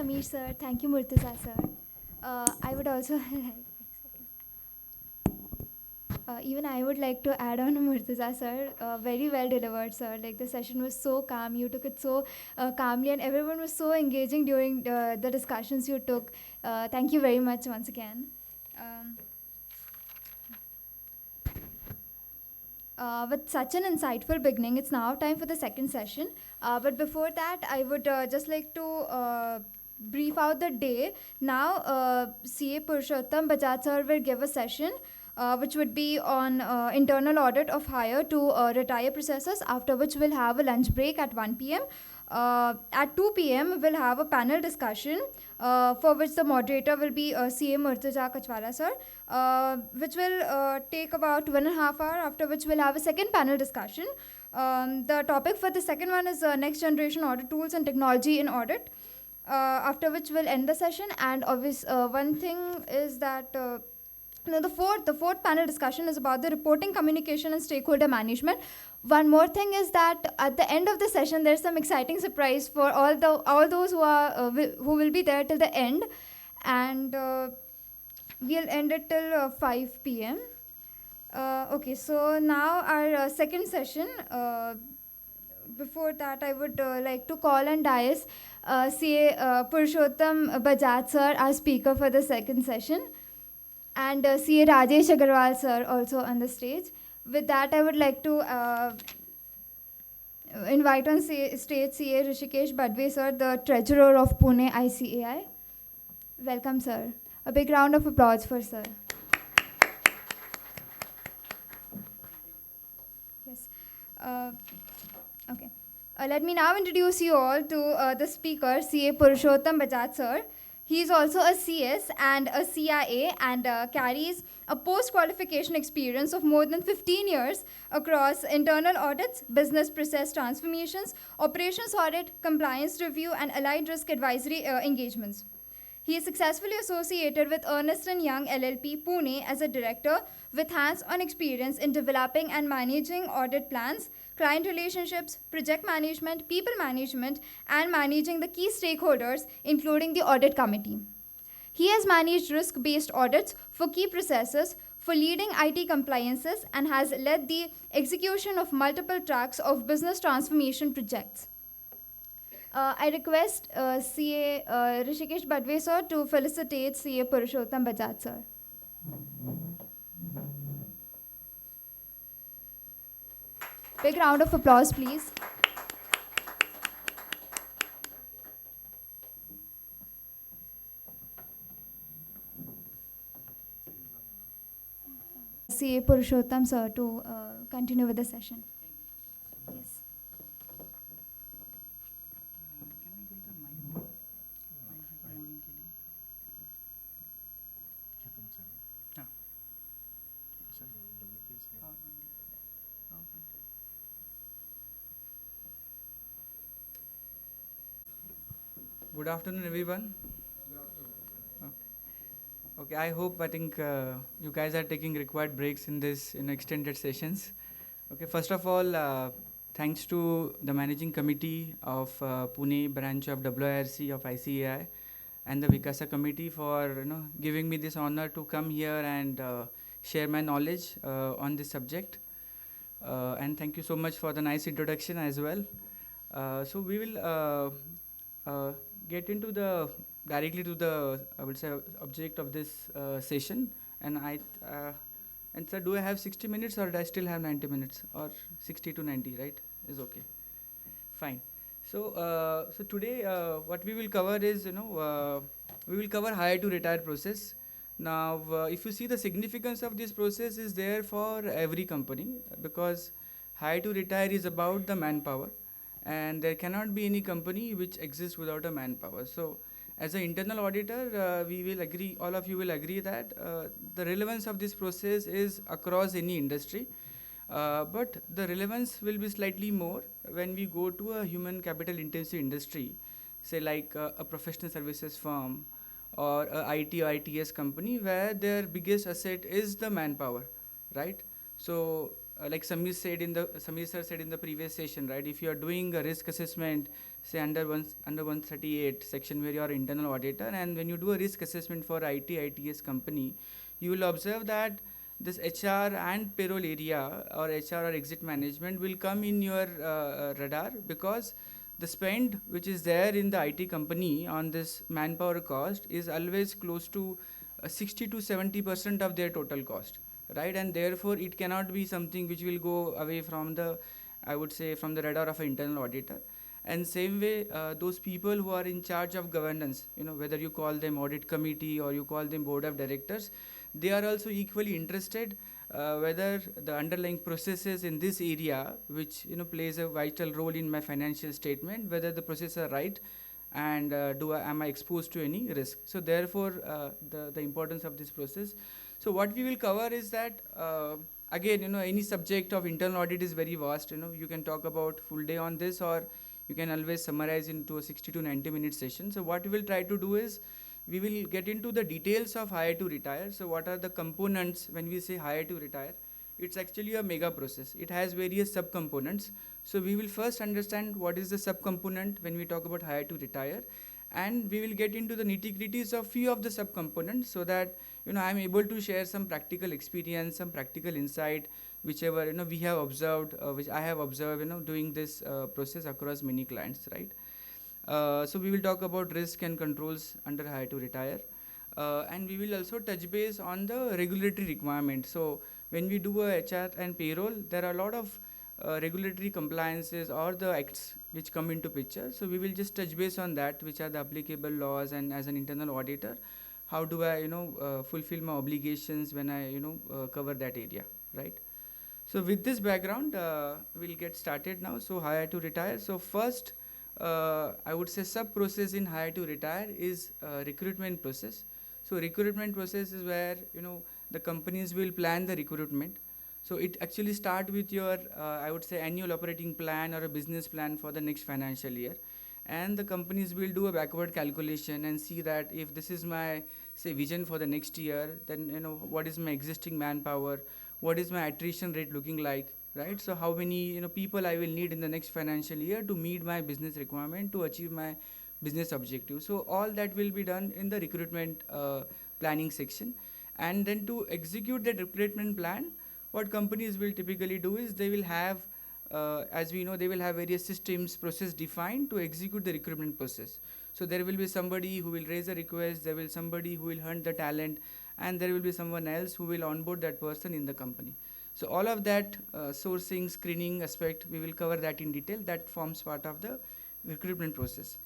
Sameer sir. Thank you, Murtaza sir. I would also even I would like to add on Murtaza sir. Very well delivered, sir. Like the session was so calm. You took it so calmly, and everyone was so engaging during the discussions you took. Thank you very much once again. Um, with such an insightful beginning, it's now time for the second session. But before that, I would just like to brief out the day. Now, CA Purushottam Bajaj sir will give a session which would be on internal audit of hire to retire processes, after which we'll have a lunch break at 1 p.m. At 2 p.m., we'll have a panel discussion for which the moderator will be CA Murtaza Kachwala sir, which will take about 1.5 hours, after which we'll have a second panel discussion. The topic for the second one is next generation audit tools and technology in audit, after which we'll end the session. And one thing is that now the fourth panel discussion is about the reporting, communication, and stakeholder management. One more thing is that at the end of the session, there's some exciting surprise for all those who will be there till the end, and we'll end it till 5 p.m. Okay, so now our second session. Before that, I would like to call on dais CA Purushottam Bajaj sir as speaker for the second session, and CA Rajesh Agarwal sir also on the stage. With that, I would like to invite on stage CA Rishikesh Badwe sir, the treasurer of Pune ICAI. Welcome, sir. A big round of applause for sir. Yes. Okay. Let me now introduce you all to the speaker, CA Purushottam Bajaj sir. He is also a CS and a CIA, and carries a post-qualification experience of more than 15 years across internal audits, business process transformations, operations audit, compliance review, and allied risk advisory engagements. He is successfully associated with Ernst & Young LLP, Pune as a director with hands-on experience in developing and managing audit plans, client relationships, project management, people management, and managing the key stakeholders, including the audit committee. He has managed risk-based audits for key processes, for leading IT compliances, and has led the execution of multiple tracks of business transformation projects. I request CA Rishikesh Badwe sir to felicitate CA Purushottam Bajaj sir. Big round of applause, please. CA Purushottam sir to continue with the session. Yes. Good afternoon, everyone. Good afternoon. Okay, I think you guys are taking required breaks in this extended sessions. Okay, first of all, thanks to the managing committee of Pune branch of WIRC of ICAI and the Vikasa committee for giving me this honor to come here and share my knowledge on this subject. And thank you so much for the nice introduction as well. So we will get into directly to the I would say object of this session. And sir, do I have 60 minutes or do I still have 90 minutes, or 60 to 90, right? Is okay. Fine. So so today what we will cover is we will cover hire to retire process. Now if you see, the significance of this process is there for every company, because hire to retire is about the manpower, and there cannot be any company which exists without a manpower. So as an internal auditor, we will agree, all of you will agree that the relevance of this process is across any industry, but the relevance will be slightly more when we go to a human capital intensive industry, say like a professional services firm or a IT or ITS company, where their biggest asset is the manpower, right? So like Samir sir said in the previous session, right? If you are doing a risk assessment, say under 138 section where you are internal auditor, and when you do a risk assessment for ITS company, you will observe that this HR and payroll area or HR or exit management will come in your radar, because the spend which is there in the IT company on this manpower cost is always close to 60 to 70% of their total cost, right? And therefore it cannot be something which will go away from the, I would say, from the radar of an internal auditor. And same way, those people who are in charge of governance, whether you call them audit committee or you call them board of directors, they are also equally interested whether the underlying processes in this area, which plays a vital role in my financial statement, whether the processes are right, and am I exposed to any risk. So therefore, the importance of this process. So what we will cover is that, again, any subject of internal audit is very vast. You can talk about full day on this, or you can always summarize into a 60 to 90-minute session. So what we will try to do is, we will get into the details of hire to retire. So what are the components when we say hire to retire? It's actually a mega process. It has various subcomponents. So we will first understand what is the subcomponent when we talk about hire to retire, and we will get into the nitty-gritties of few of the subcomponents, so that I'm able to share some practical experience, some practical insight, whichever we have observed, which I have observed, doing this process across many clients, right? So we will talk about risk and controls under hire to retire, and we will also touch base on the regulatory requirement. So when we do a HR and payroll, there are a lot of regulatory compliances or the acts which come into picture. So we will just touch base on that, which are the applicable laws, and as an internal auditor, how do I fulfill my obligations when I cover that area, right? So with this background, we'll get started now. So hire to retire. So first, I would say sub process in hire to retire is recruitment process. So recruitment process is where the companies will plan the recruitment. So it actually start with your I would say annual operating plan or a business plan for the next financial year, and the companies will do a backward calculation and see that if this is my, say, vision for the next year, then what is my existing manpower, what is my attrition rate looking like, right? So how many people I will need in the next financial year to meet my business requirement, to achieve my business objective. So all that will be done in the recruitment planning section. And then to execute that recruitment plan, what companies will typically do is they will have, as we know, they will have various systems, process defined to execute the recruitment process. So there will be somebody who will raise a request, there will be somebody who will hunt the talent, and there will be someone else who will onboard that person in the company. So all of that sourcing, screening aspect, we will cover that in detail. That forms part of the recruitment process.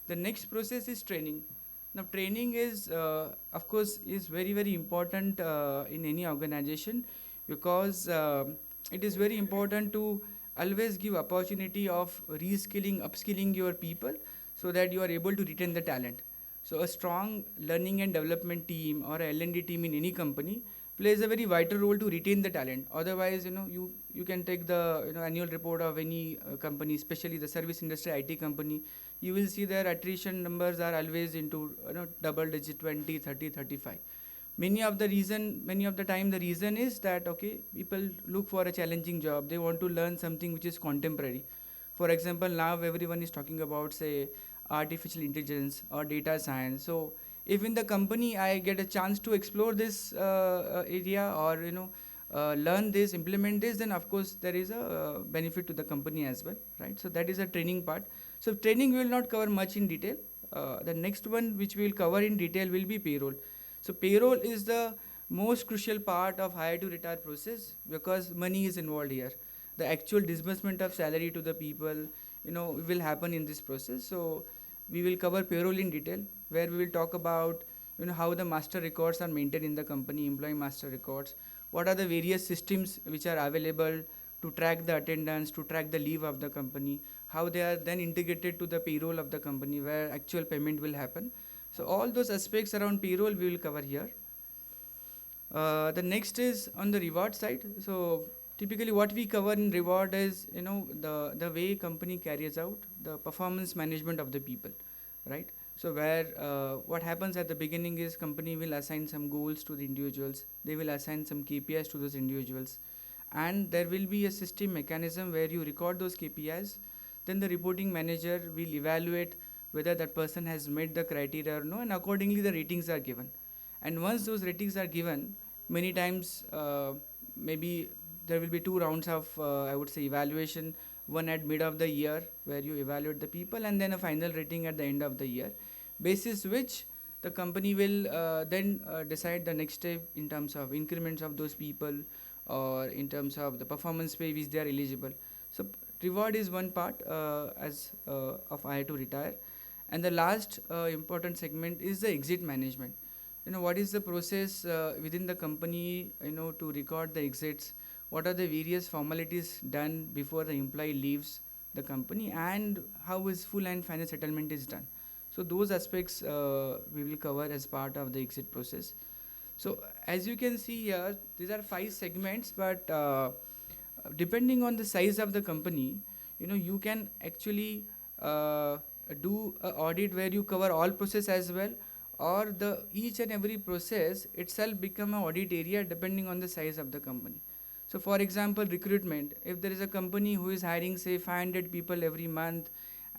The next process is training. Now training is, of course, is very, very important in any organization, because it is very important to always give opportunity of reskilling, upskilling your people, so that you are able to retain the talent. So a strong learning and development team or a L&D team in any company plays a very vital role to retain the talent. Otherwise, you can take the annual report of any company, especially the service industry IT company. You will see their attrition numbers are always into double digit, 20, 30, 35. Many of the time the reason is that, okay, people look for a challenging job. They want to learn something which is contemporary. For example, now everyone is talking about, say, artificial intelligence or data science. So if in the company I get a chance to explore this area, or learn this, implement this, then of course there is a benefit to the company as well, right? So that is a training part. So training we will not cover much in detail. The next one which we will cover in detail will be payroll. So payroll is the most crucial part of hire to retire process, because money is involved here. The actual disbursement of salary to the people will happen in this process. So we will cover payroll in detail, where we will talk about how the master records are maintained in the company, employee master records, what are the various systems which are available to track the attendance, to track the leave of the company, how they are then integrated to the payroll of the company, where actual payment will happen. So all those aspects around payroll we will cover here. The next is on the reward side. So typically what we cover in reward is the way company carries out the performance management of the people, right? So where what happens at the beginning is company will assign some goals to the individuals. They will assign some KPIs to those individuals, and there will be a system mechanism where you record those KPIs. Then the reporting manager will evaluate whether that person has met the criteria or no, and accordingly the ratings are given. And once those ratings are given, many times maybe there will be two rounds of I would say evaluation, one at mid of the year where you evaluate the people, and then a final rating at the end of the year, basis which the company will then decide the next step in terms of increments of those people, or in terms of the performance pay which they are eligible. So reward is one part as of hire to retire. And the last important segment is the exit management. What is the process within the company, to record the exits? What are the various formalities done before the employee leaves the company, and how is full and final settlement is done? So those aspects we will cover as part of the exit process. So as you can see here, these are 5 segments, but depending on the size of the company, you can actually do an audit where you cover all process as well, or the each and every process itself become an audit area depending on the size of the company. So for example, recruitment, if there is a company who is hiring say 500 people every month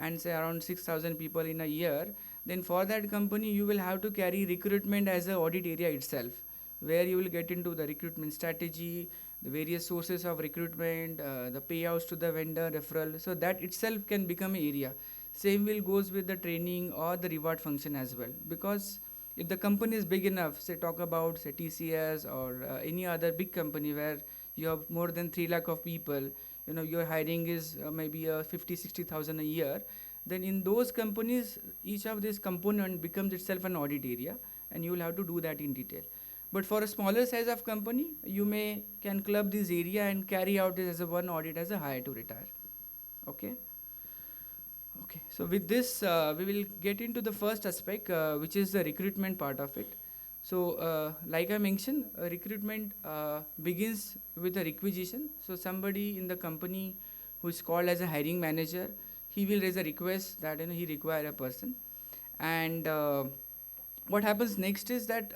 and say around 6,000 people in a year, then for that company you will have to carry recruitment as an audit area itself, where you will get into the recruitment strategy, the various sources of recruitment, the payouts to the vendor, referral. So that itself can become an area. Same will goes with the training or the reward function as well, because if the company is big enough, say talk about say TCS or any other big company where you have more than 3 lakh of people, your hiring is maybe 50-60,000 a year, then in those companies each of these component becomes itself an audit area, and you will have to do that in detail. But for a smaller size of company, you can club this area and carry out this as a one audit as a hire to retire. Okay. So with this, we will get into the first aspect, which is the recruitment part of it. So like I mentioned, recruitment begins with a requisition. So somebody in the company who is called as a hiring manager, he will raise a request that he require a person. And what happens next is that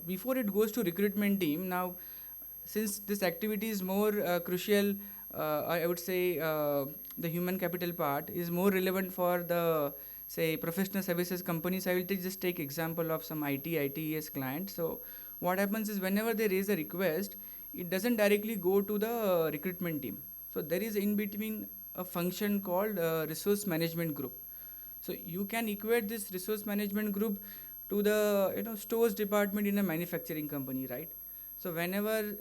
before it goes to recruitment team, now since this activity is more crucial, I would say the human capital part is more relevant for the say professional services companies. I will just take example of some ITES client. So what happens is whenever they raise a request, it doesn't directly go to the recruitment team. So there is in between a function called resource management group. So you can equate this resource management group to the stores department in a manufacturing company, right? So whenever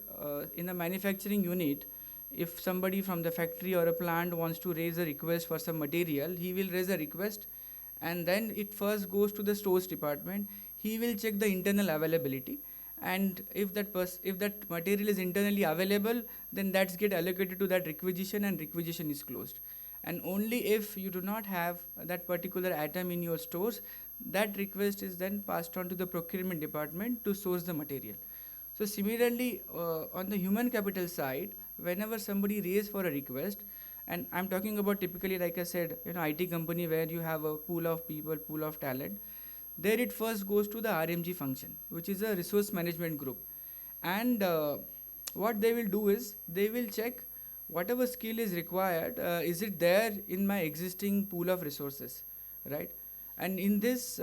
in a manufacturing unit, if somebody from the factory or a plant wants to raise a request for some material, he will raise a request, and then it first goes to the stores department. He will check the internal availability, and if that material is internally available, then that's get allocated to that requisition, and requisition is closed. And only if you do not have that particular item in your stores, that request is then passed on to the procurement department to source the material. So similarly, on the human capital side, whenever somebody raises for a request, and I'm talking about typically, like I said, IT company where you have a pool of people, pool of talent, there it first goes to the RMG function, which is a resource management group. And what they will do is they will check whatever skill is required, is it there in my existing pool of resources, right? And in this,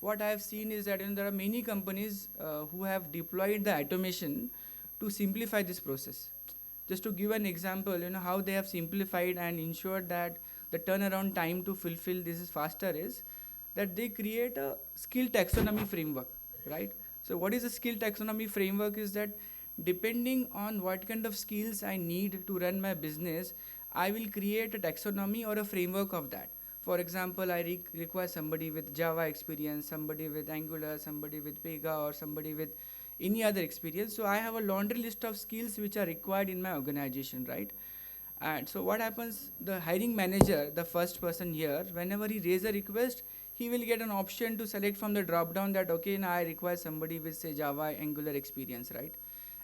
what I have seen is that there are many companies who have deployed the automation to simplify this process. Just to give an example, how they have simplified and ensured that the turnaround time to fulfill this is faster is that they create a skill taxonomy framework, right? So what is a skill taxonomy framework is that depending on what kind of skills I need to run my business, I will create a taxonomy or a framework of that. For example, I require somebody with Java experience, somebody with Angular, somebody with Pega, or somebody with any other experience. So I have a laundry list of skills which are required in my organization, right? And so what happens, the hiring manager, the first person here, whenever he raises a request, he will get an option to select from the drop down that, okay, now I require somebody with say Java, Angular experience, right?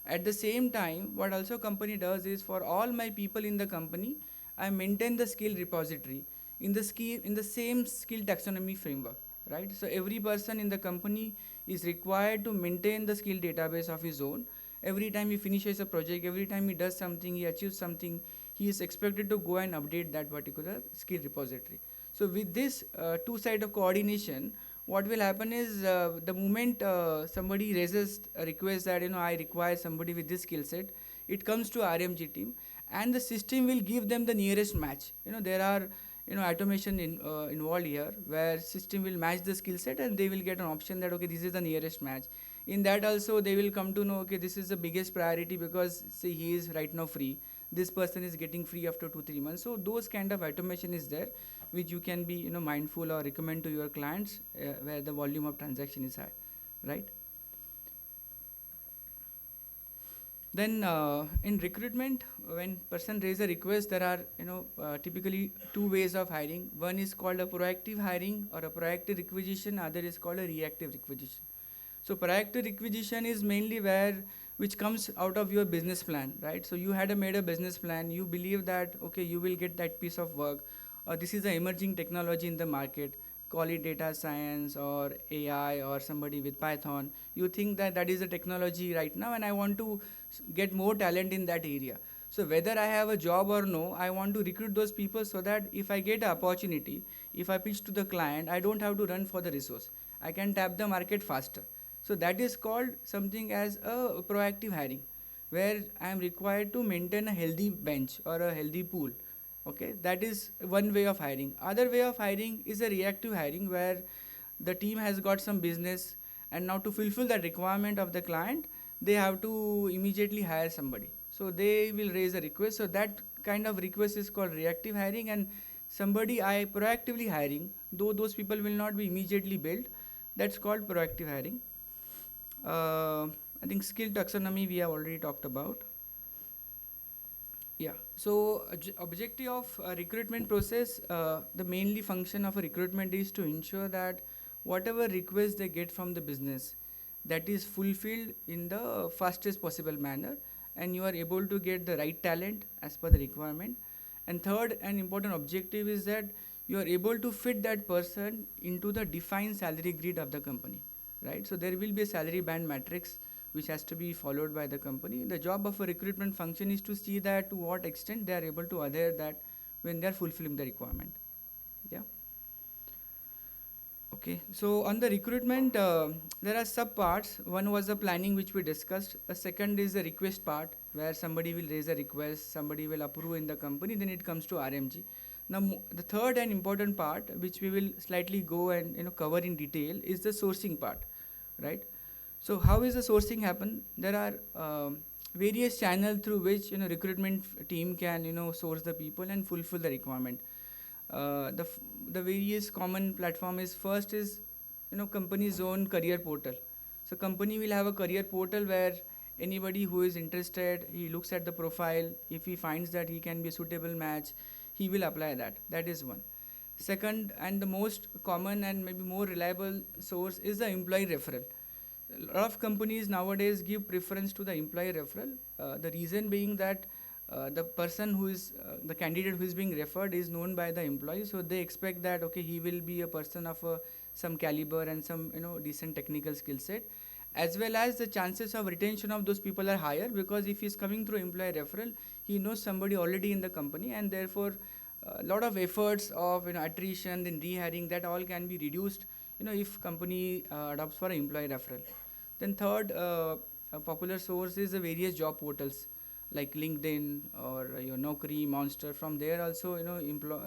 At the same time, what also company does is for all my people in the company, I maintain the skill repository in the same skill taxonomy framework, right? So every person in the company is required to maintain the skill database of his own, Every time he finishes a project, every time he does something, he achieves something, he is expected to go and update that particular skill repository. So with this two side of coordination, what will happen is the moment somebody raises a request that I require somebody with this skill set, it comes to RMG team, and the system will give them the nearest match. There are automation involved here, where system will match the skill set and they will get an option that okay, this is the nearest match. In that also they will come to know, okay, this is the biggest priority because say he is right now free, this person is getting free after 2-3 months. So those kind of automation is there, which you can be mindful or recommend to your clients where the volume of transaction is high, right? Then in recruitment, when person raise a request, there are typically two ways of hiring. One is called a proactive hiring or a proactive requisition. Other is called a reactive requisition. So proactive requisition is mainly which comes out of your business plan, right? So you had made a business plan. You believe that okay, you will get that piece of work, or this is an emerging technology in the market. Call it data science or AI or somebody with Python. You think that that is a technology right now, and I want to get more talent in that area. So whether I have a job or no, I want to recruit those people so that if I get an opportunity, if I pitch to the client, I don't have to run for the resource. I can tap the market faster. So that is called something as a proactive hiring, where I am required to maintain a healthy bench or a healthy pool. Okay, that is one way of hiring. Other way of hiring is a reactive hiring, where the team has got some business, and now to fulfill the requirement of the client, they have to immediately hire somebody. So they will raise a request. So that kind of request is called reactive hiring, and somebody I proactively hiring, though those people will not be immediately built, that's called proactive hiring. I think skill taxonomy we have already talked about. Yeah. So objective of recruitment process, the mainly function of a recruitment is to ensure that whatever request they get from the business, that is fulfilled in the fastest possible manner, and you are able to get the right talent as per the requirement. And third and important objective is that you are able to fit that person into the defined salary grid of the company, right? So there will be a salary band matrix which has to be followed by the company. The job of a recruitment function is to see that to what extent they are able to adhere that when they are fulfilling the requirement. Yeah. Okay, so on the recruitment, there are sub parts. One was the planning, which we discussed. A second is the request part, where somebody will raise a request, somebody will approve in the company, then it comes to RMG. Now, the third and important part, which we will slightly go and cover in detail, is the sourcing part, right? So, how is the sourcing happen? There are various channels through which recruitment team can source the people and fulfill the requirement. The various common platform is first is company's own career portal. So company will have a career portal where anybody who is interested, he looks at the profile. If he finds that he can be a suitable match, he will apply that. That is one. Second, and the most common and maybe more reliable source is the employee referral. A lot of companies nowadays give preference to the employee referral. The reason being that the person who is the candidate who is being referred is known by the employee, so they expect that okay, he will be a person of some caliber and some decent technical skill set, as well as the chances of retention of those people are higher, because if he is coming through employee referral, he knows somebody already in the company, and therefore a lot of efforts of attrition and rehiring, that all can be reduced if company adopts for employee referral. Then third, a popular source is the various job portals like LinkedIn or your Naukri, Monster. From there also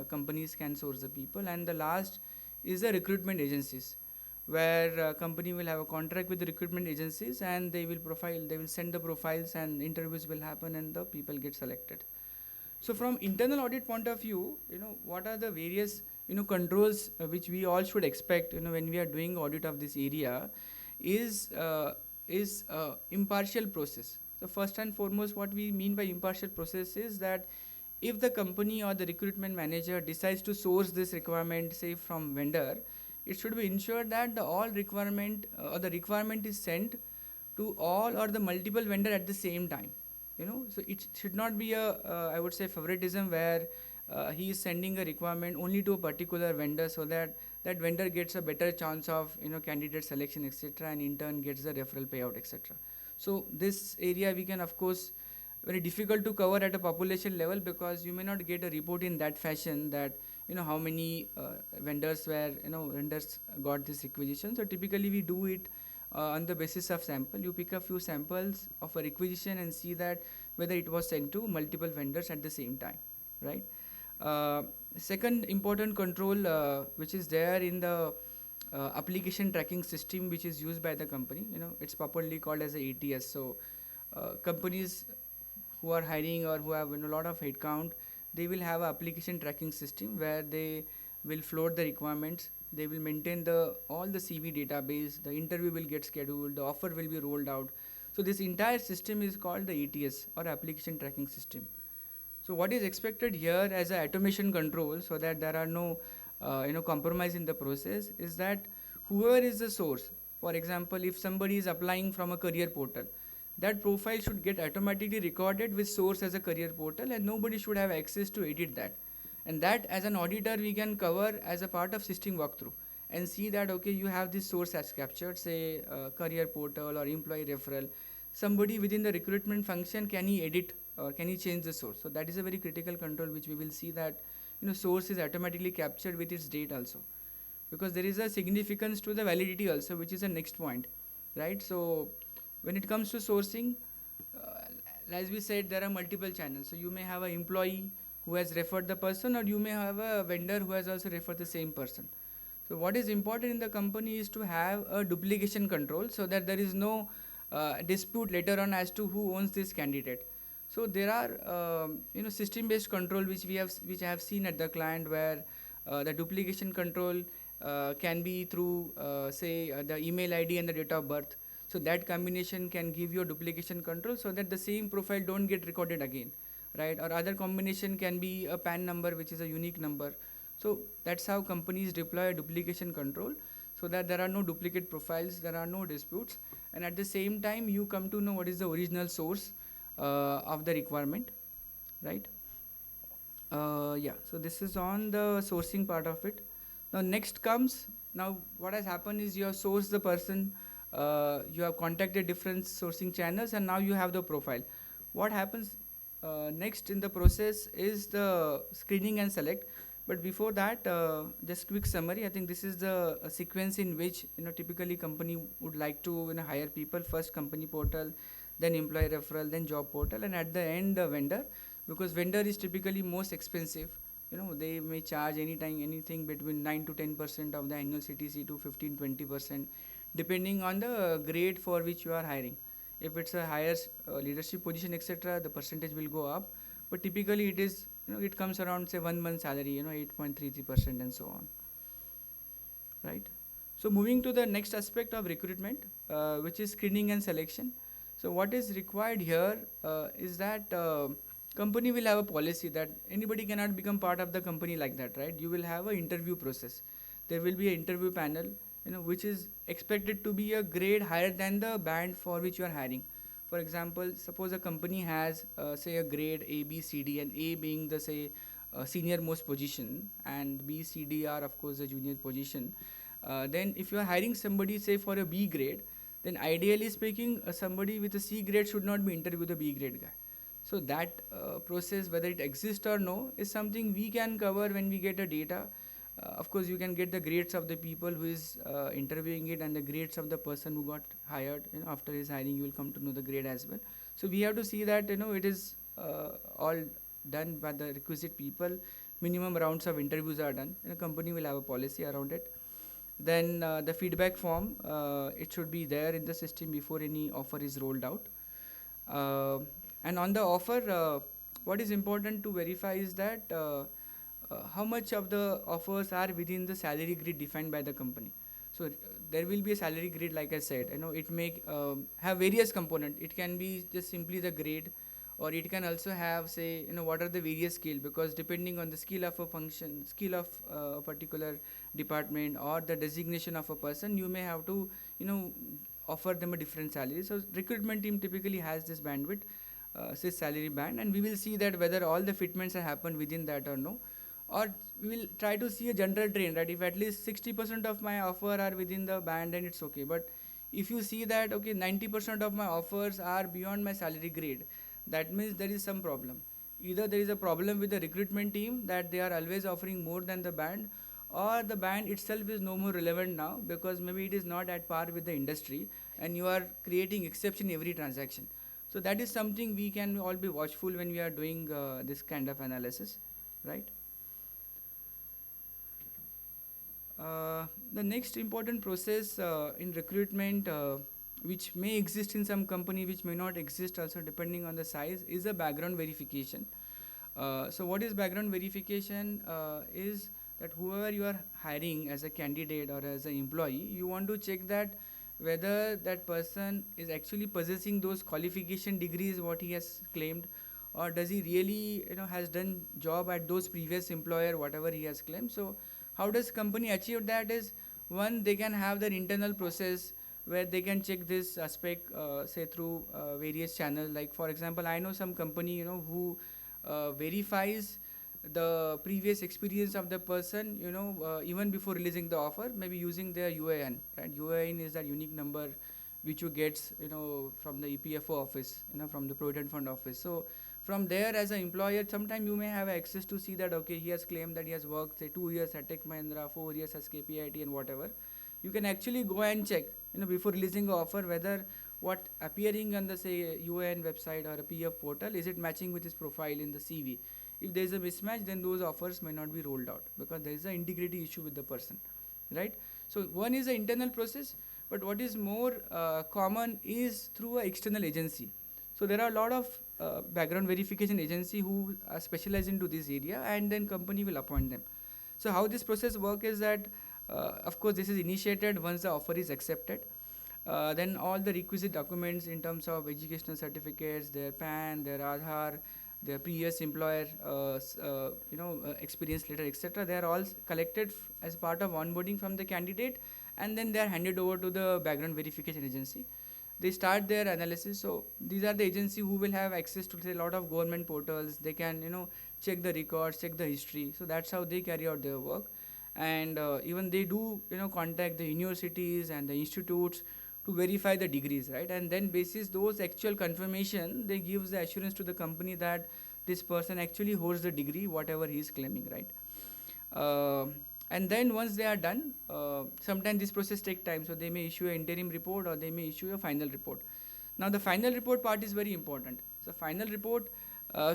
companies can source the people. And the last is the recruitment agencies, where company will have a contract with the recruitment agencies, and they will send the profiles, and interviews will happen, and the people get selected. So from internal audit point of view, what are the various controls which we all should expect when we are doing audit of this area is impartial process. So first and foremost, what we mean by impartial process is that if the company or the recruitment manager decides to source this requirement, say from vendor, it should be ensured that the requirement is sent to all or the multiple vendor at the same time. So it should not be I would say favoritism, where he is sending a requirement only to a particular vendor, so that that vendor gets a better chance of candidate selection, etc., and in turn gets the referral payout, etc. So this area we can, of course, very difficult to cover at a population level, because you may not get a report in that fashion that how many vendors got this requisition. So typically we do it on the basis of sample. You pick a few samples of a requisition and see that whether it was sent to multiple vendors at the same time, right? uh, Second important control which is there in the application tracking system which is used by the company, it's properly called as a ATS. So companies who are hiring or who have a lot of headcount, they will have an application tracking system where they will float the requirements. They will maintain all the CV database. The interview will get scheduled. The offer will be rolled out. So this entire system is called the ATS, or application tracking system. So what is expected here as a automation control, so that there are no compromise in the process, is that whoever is the source, for example, if somebody is applying from a career portal, that profile should get automatically recorded with source as a career portal, and nobody should have access to edit that. And that, as an auditor, we can cover as a part of system walkthrough and see that, okay, you have this source as captured, say career portal or employee referral. Somebody within the recruitment function, can he edit or can he change the source? So that is a very critical control which we will see, that source is automatically captured with its date also, because there is a significance to the validity also, which is the next point, right? So when it comes to sourcing, as we said, there are multiple channels. So you may have an employee who has referred the person, or you may have a vendor who has also referred the same person. So what is important in the company is to have a duplication control, so that there is no dispute later on as to who owns this candidate. So there are system-based control which I have seen at the client, where the duplication control can be through the email ID and the date of birth. So that combination can give you a duplication control, so that the same profile don't get recorded again, right? Or other combination can be a PAN number, which is a unique number. So that's how companies deploy a duplication control, so that there are no duplicate profiles, there are no disputes, and at the same time you come to know what is the original source of the requirement, right? Yeah, so this is on the sourcing part of it. Now next comes, now what has happened is you have sourced the person, you have contacted different sourcing channels, and now you have the profile. What happens next in the process is the screening and select. But before that, just quick summary. I think this is the sequence in which typically company would like to hire people. First company portal, then employee referral, then job portal, and at the end the vendor, because vendor is typically most expensive. They may charge anything between 9 to 10% of the annual CTC to 15-20%, depending on the grade for which you are hiring. If it's a higher leadership position, etc., the percentage will go up. But typically it is, it comes around say 1 month salary, 8.33% and so on, right? So moving to the next aspect of recruitment, which is screening and selection. So what is required here is that company will have a policy that anybody cannot become part of the company like that, right? You will have an interview process. There will be an interview panel, which is expected to be a grade higher than the band for which you are hiring. For example, suppose a company has say a grade A, B, C, D, and A being the senior most position, and B, C, D are of course the junior position. Then if you are hiring somebody say for a B grade, then ideally speaking, somebody with a C grade should not be interviewed the B grade guy. So that process, whether it exists or no, is something we can cover when we get the data. Of course, you can get the grades of the people who is interviewing it, and the grades of the person who got hired. After his hiring, you will come to know the grade as well. So we have to see that it is all done by the requisite people. Minimum rounds of interviews are done. Company will have a policy around it. Then the feedback form, it should be there in the system before any offer is rolled out. And on the offer, what is important to verify is that how much of the offers are within the salary grid defined by the company. So there will be a salary grid, like I said. It may have various components. It can be just simply the grade, or it can also have say what are the various skill, because depending on the skill of a function, skill of a particular department, or the designation of a person, you may have to offer them a different salary. So recruitment team typically has this bandwidth, say salary band, and we will see that whether all the fitments have happened within that or no. Or we will try to see a general trend, right? If at least 60% of my offer are within the band, then it's okay. But if you see that okay 90% of my offers are beyond my salary grade, that means there is some problem. Either there is a problem with the recruitment team that they are always offering more than the band, or the band itself is no more relevant now because maybe it is not at par with the industry and you are creating exception every transaction. So that is something we can all be watchful when we are doing this kind of analysis, right? The next important process in recruitment, which may exist in some company, which may not exist also depending on the size, is a background verification. So what is background verification? Is that whoever you are hiring as a candidate or as an employee, you want to check that whether that person is actually possessing those qualification degrees what he has claimed, or does he really has done job at those previous employer whatever he has claimed. So how does company achieve that is, one, they can have their internal process where they can check this aspect say through various channels. Like for example, I know some company who verifies the previous experience of the person even before releasing the offer, maybe using their UAN, right? UAN is that unique number which you get from the EPFO office, from the Provident Fund office. So from there, as an employer, sometime you may have access to see that okay, he has claimed that he has worked say 2 years at Tech Mahindra, 4 years as KPIT and whatever. You can actually go and check before releasing the offer whether what appearing on the say UAN website or a PF portal, is it matching with his profile in the CV. If there is a mismatch, then those offers may not be rolled out because there is an integrity issue with the person, right? So one is the internal process, but what is more common is through an external agency. So there are a lot of background verification agency who are specialized into this area, and then company will appoint them. So how this process work is that of course this is initiated once the offer is accepted. Then all the requisite documents in terms of educational certificates, their PAN, their Aadhaar, their previous employer experience letter, etc., they are all collected as part of onboarding from the candidate, and then they are handed over to the background verification agency. They start their analysis. So these are the agency who will have access to say, a lot of government portals. They can check the records, check the history. So that's how they carry out their work. And even they do contact the universities and the institutes to verify the degrees, right? And then basis those actual confirmation, they gives the assurance to the company that this person actually holds the degree whatever he is claiming, right? And then once they are done, sometimes this process take time, so they may issue an interim report or they may issue a final report. Now the final report part is very important. So final report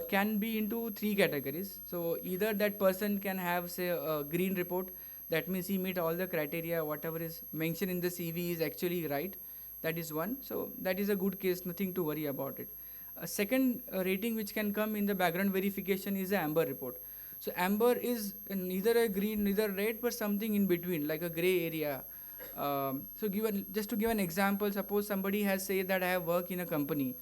can be into 3 categories. So either that person can have say a green report, that means he meet all the criteria, whatever is mentioned in the CV is actually right. That is one. So that is a good case, nothing to worry about it. A second rating which can come in the background verification is the amber report. So amber is neither a green, neither red, but something in between, like a gray area. So just to give an example, suppose somebody has said that I have worked in a company,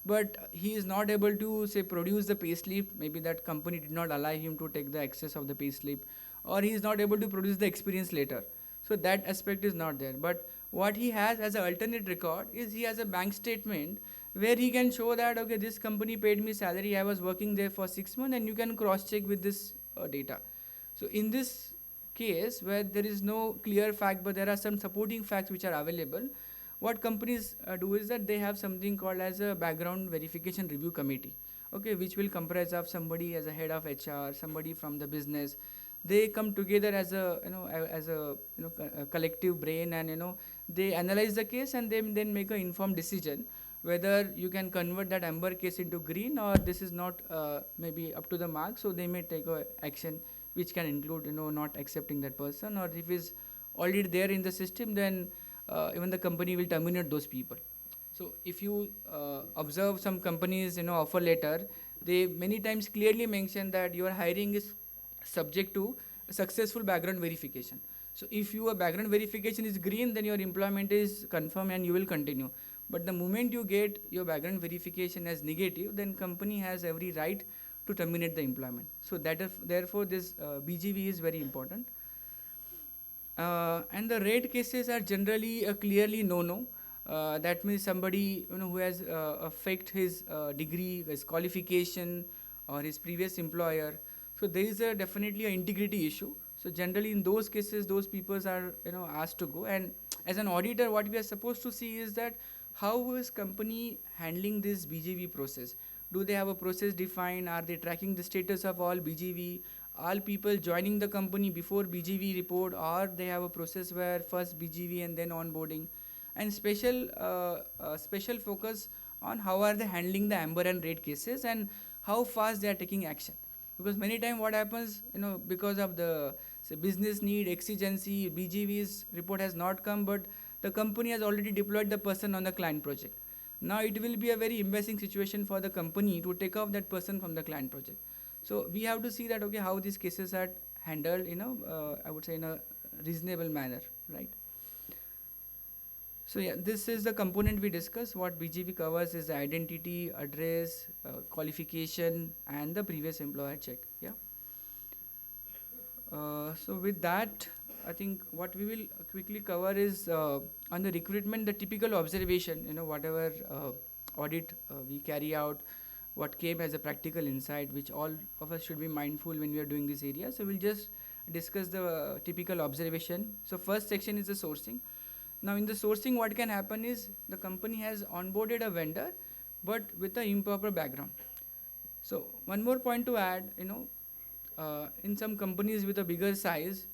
but he is not able to say produce the payslip. Maybe that company did not allow him to take the access of the payslip, or he is not able to produce the experience letter. So that aspect is not there. But what he has as an alternate record is he has a bank statement where he can show that okay, this company paid me salary, I was working there for 6 months, and you can cross check with this data. So in this case where there is no clear fact but there are some supporting facts which are available, what companies do is that they have something called as a background verification review committee, okay, which will comprise of somebody as a head of HR, somebody from the business. They come together as a a collective brain, and they analyze the case and they then make an informed decision whether you can convert that amber case into green, or this is not maybe up to the mark. So they may take a action which can include not accepting that person, or if is already there in the system, then even the company will terminate those people. So if you observe some companies offer letter, they many times clearly mention that your hiring is subject to successful background verification. So if your background verification is green, then your employment is confirmed and you will continue. But the moment you get your background verification as negative, then company has every right to terminate the employment. So therefore this BGV is very important. And the red cases are generally a clearly no-no. That means somebody who has faked his degree, his qualification, or his previous employer. So there is definitely an integrity issue. So generally in those cases, those people are asked to go. And as an auditor, what we are supposed to see is that how is company handling this BGV process? Do they have a process defined? Are they tracking the status of all BGV? All people joining the company before BGV report, or they have a process where first BGV and then onboarding, and special focus on how are they handling the amber and red cases and how fast they are taking action. Because many times what happens, because of the business need, exigency, BGV's report has not come, but the company has already deployed the person on the client project. Now it will be a very embarrassing situation for the company to take off that person from the client project. So we have to see that, okay, how these cases are handled, I would say in a reasonable manner, right? So yeah, this is the component we discussed. What BGV covers is the identity, address, qualification, and the previous employer check. Yeah. So with that, I think what we will quickly cover is on the recruitment, the typical observation. Whatever audit we carry out, what came as a practical insight, which all of us should be mindful when we are doing this area. So we'll just discuss the typical observation. So first section is the sourcing. Now in the sourcing, what can happen is the company has onboarded a vendor, but with an improper background. So one more point to add, in some companies with a bigger size,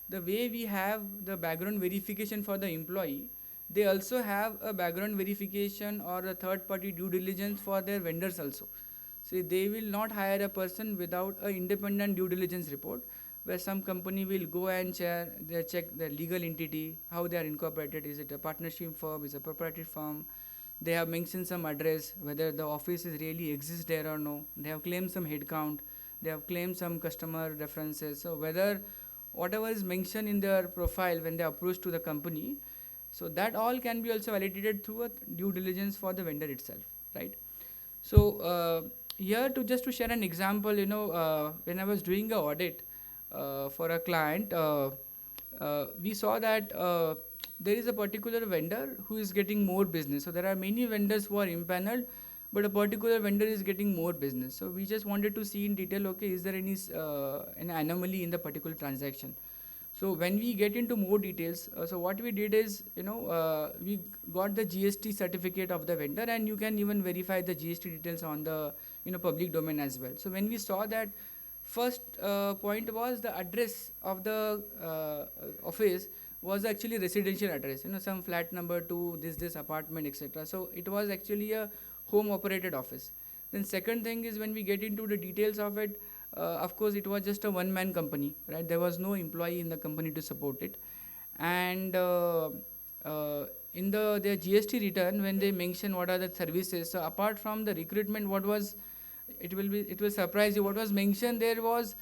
the way we have the background verification for the employee, they also have a background verification or a third party due diligence for their vendors also. So they will not hire a person without an independent due diligence report, where some company will go and check their legal entity, how they are incorporated, is it a partnership firm, is it a proprietary firm. They have mentioned some address, whether the office is really exists there or no. They have claimed some headcount, they have claimed some customer references. So whether whatever is mentioned in their profile when they approach to the company, so that all can be also validated through a due diligence for the vendor itself, right? So here to share an example, when I was doing a audit for a client, we saw that there is a particular vendor who is getting more business. So there are many vendors who are impaneled, but a particular vendor is getting more business. So we just wanted to see in detail, okay, is there any an anomaly in the particular transaction? So when we get into more details, so what we did is, we got the GST certificate of the vendor, and you can even verify the GST details on the public domain as well. So when we saw that, first point was the address of the office was actually residential address, some flat number 2, this apartment, etc. So it was actually a home operated office. Then second thing is, when we get into the details of it, of course it was just a one man company, right? There was no employee in the company to support it. And in their GST return, when they mention what are the services, so apart from the recruitment, it will surprise you, what was mentioned there was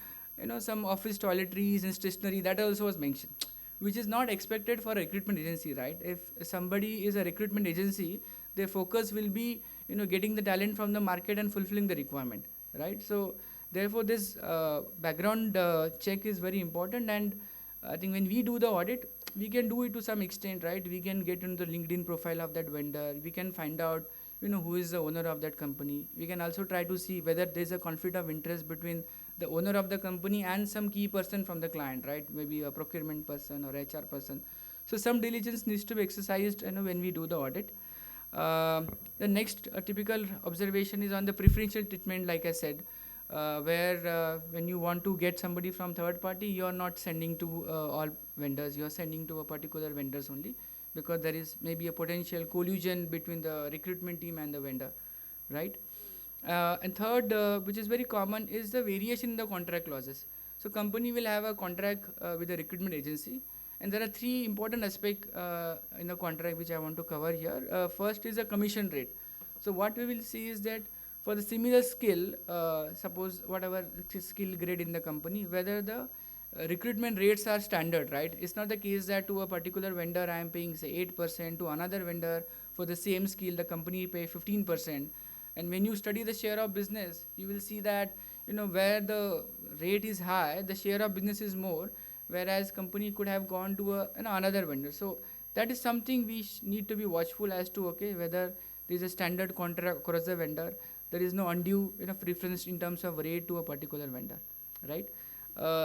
some office toiletries and stationery, that also was mentioned, which is not expected for a recruitment agency, right? If somebody is a recruitment agency, their focus will be getting the talent from the market and fulfilling the requirement, right? So therefore this background check is very important. And I think when we do the audit, we can do it to some extent, right? We can get into the LinkedIn profile of that vendor, we can find out who is the owner of that company. We can also try to see whether there is a conflict of interest between the owner of the company and some key person from the client, right? Maybe a procurement person or HR person. So some diligence needs to be exercised when we do the audit. The next typical observation is on the preferential treatment, like I said, where when you want to get somebody from third party, you are not sending to all vendors, you are sending to a particular vendors only, because there is maybe a potential collusion between the recruitment team and the vendor, right? And third, which is very common, is the variation in the contract clauses. So company will have a contract with the recruitment agency, and there are three important aspects in the contract which I want to cover here. First is a commission rate. So what we will see is that for the similar skill, suppose whatever skill grade in the company, whether the recruitment rates are standard, right? It's not the case that to a particular vendor I am paying say 8%, to another vendor for the same skill the company pay 15%. And when you study the share of business, you will see that where the rate is high, the share of business is more, whereas company could have gone to another vendor. So that is something we need to be watchful as to, okay, whether there is a standard contract across the vendor, there is no undue preference in terms of rate to a particular vendor, right?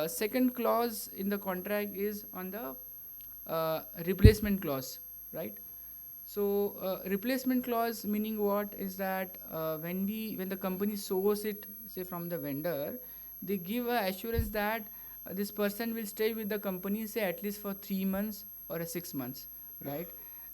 Second clause in the contract is on the replacement clause, right? So replacement clause meaning what is that when the company source it, say from the vendor, they give a assurance that this person will stay with the company, say at least for 3 months or 6 months, right?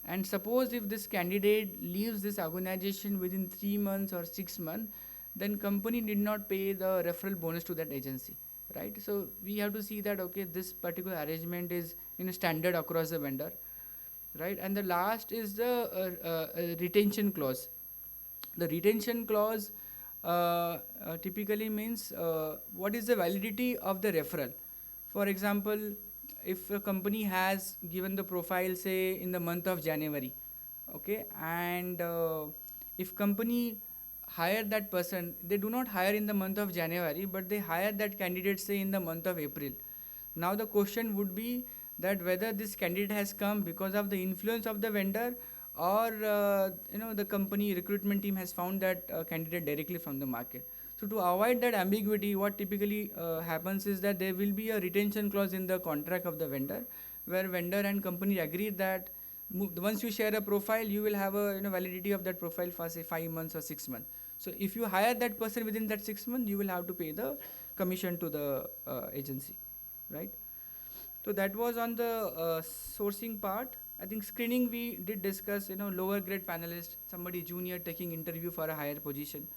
And suppose if this candidate leaves this organization within 3 months or 6 months, then company did not pay the referral bonus to that agency, right? So we have to see that okay, this particular arrangement is in a standard across the vendor, right? And the last is the retention clause. The retention clause typically means what is the validity of the referral. For example, if a company has given the profile say in the month of January, okay, and if company hire that person, they do not hire in the month of January, but they hire that candidate say in the month of April. Now the question would be that whether this candidate has come because of the influence of the vendor, or the company recruitment team has found that candidate directly from the market. So to avoid that ambiguity, what typically happens is that there will be a retention clause in the contract of the vendor, where vendor and company agree that once you share a profile, you will have a validity of that profile for say 5 months or 6 months. So if you hire that person within that 6 months, you will have to pay the commission to the agency, right? So that was on the sourcing part. I think screening we did discuss, lower grade panelist, somebody junior taking interview for a higher position.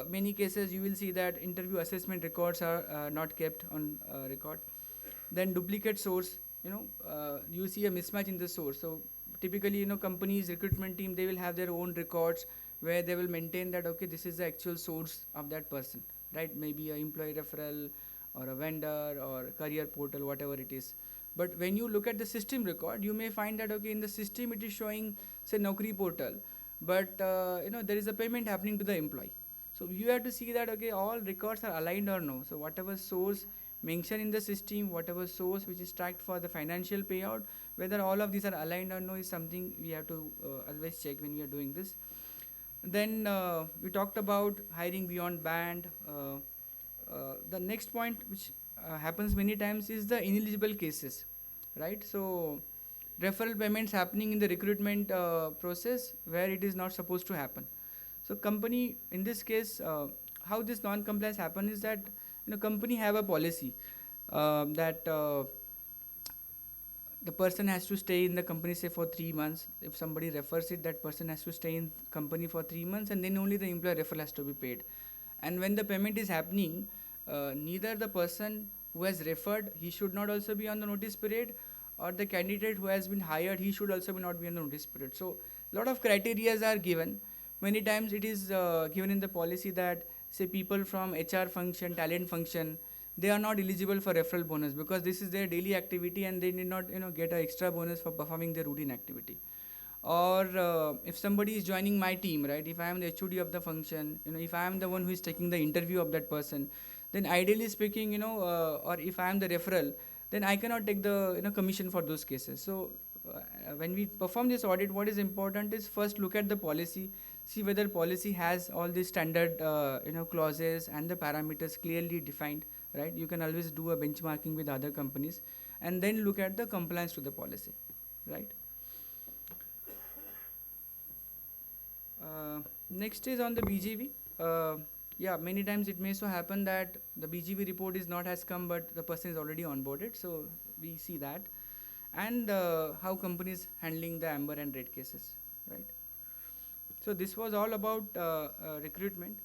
Many cases you will see that interview assessment records are not kept on record. Then duplicate source, you see a mismatch in the source. So typically, companies recruitment team, they will have their own records where they will maintain that okay, this is the actual source of that person, right? Maybe a employee referral or a vendor or career portal, whatever it is. But when you look at the system record, you may find that okay, in the system it is showing say Naukri portal, but there is a payment happening to the employee. So you have to see that okay, all records are aligned or no. So whatever source mentioned in the system, whatever source which is tracked for the financial payout, whether all of these are aligned or no is something we have to always check when we are doing this. Then we talked about hiring beyond band. The next point which happens many times is the ineligible cases, right? So referral payments happening in the recruitment process where it is not supposed to happen. So company in this case, how this non-compliance happen is that company have a policy that the person has to stay in the company say for 3 months. If somebody refers it, that person has to stay in company for 3 months, and then only the employer referral has to be paid. And when the payment is happening, neither the person who has referred, he should not also be on the notice period, or the candidate who has been hired, he should also not be on the notice period. So a lot of criterias are given. Many times it is given in the policy that say people from HR function, talent function, they are not eligible for referral bonus because this is their daily activity and they need not get an extra bonus for performing their routine activity. Or if somebody is joining my team, right, if I am the HOD of the function, if I am the one who is taking the interview of that person, then ideally speaking, or if I am the referral, then I cannot take the commission for those cases. So when we perform this audit, what is important is first look at the policy, see whether policy has all the standard clauses and the parameters clearly defined, right? You can always do a benchmarking with other companies and then look at the compliance to the policy, right? Next is on the BGV. Yeah, many times it may so happen that the BGV report is not has come, but the person is already onboarded. So we see that, and how companies handling the amber and red cases, right? So this was all about recruitment.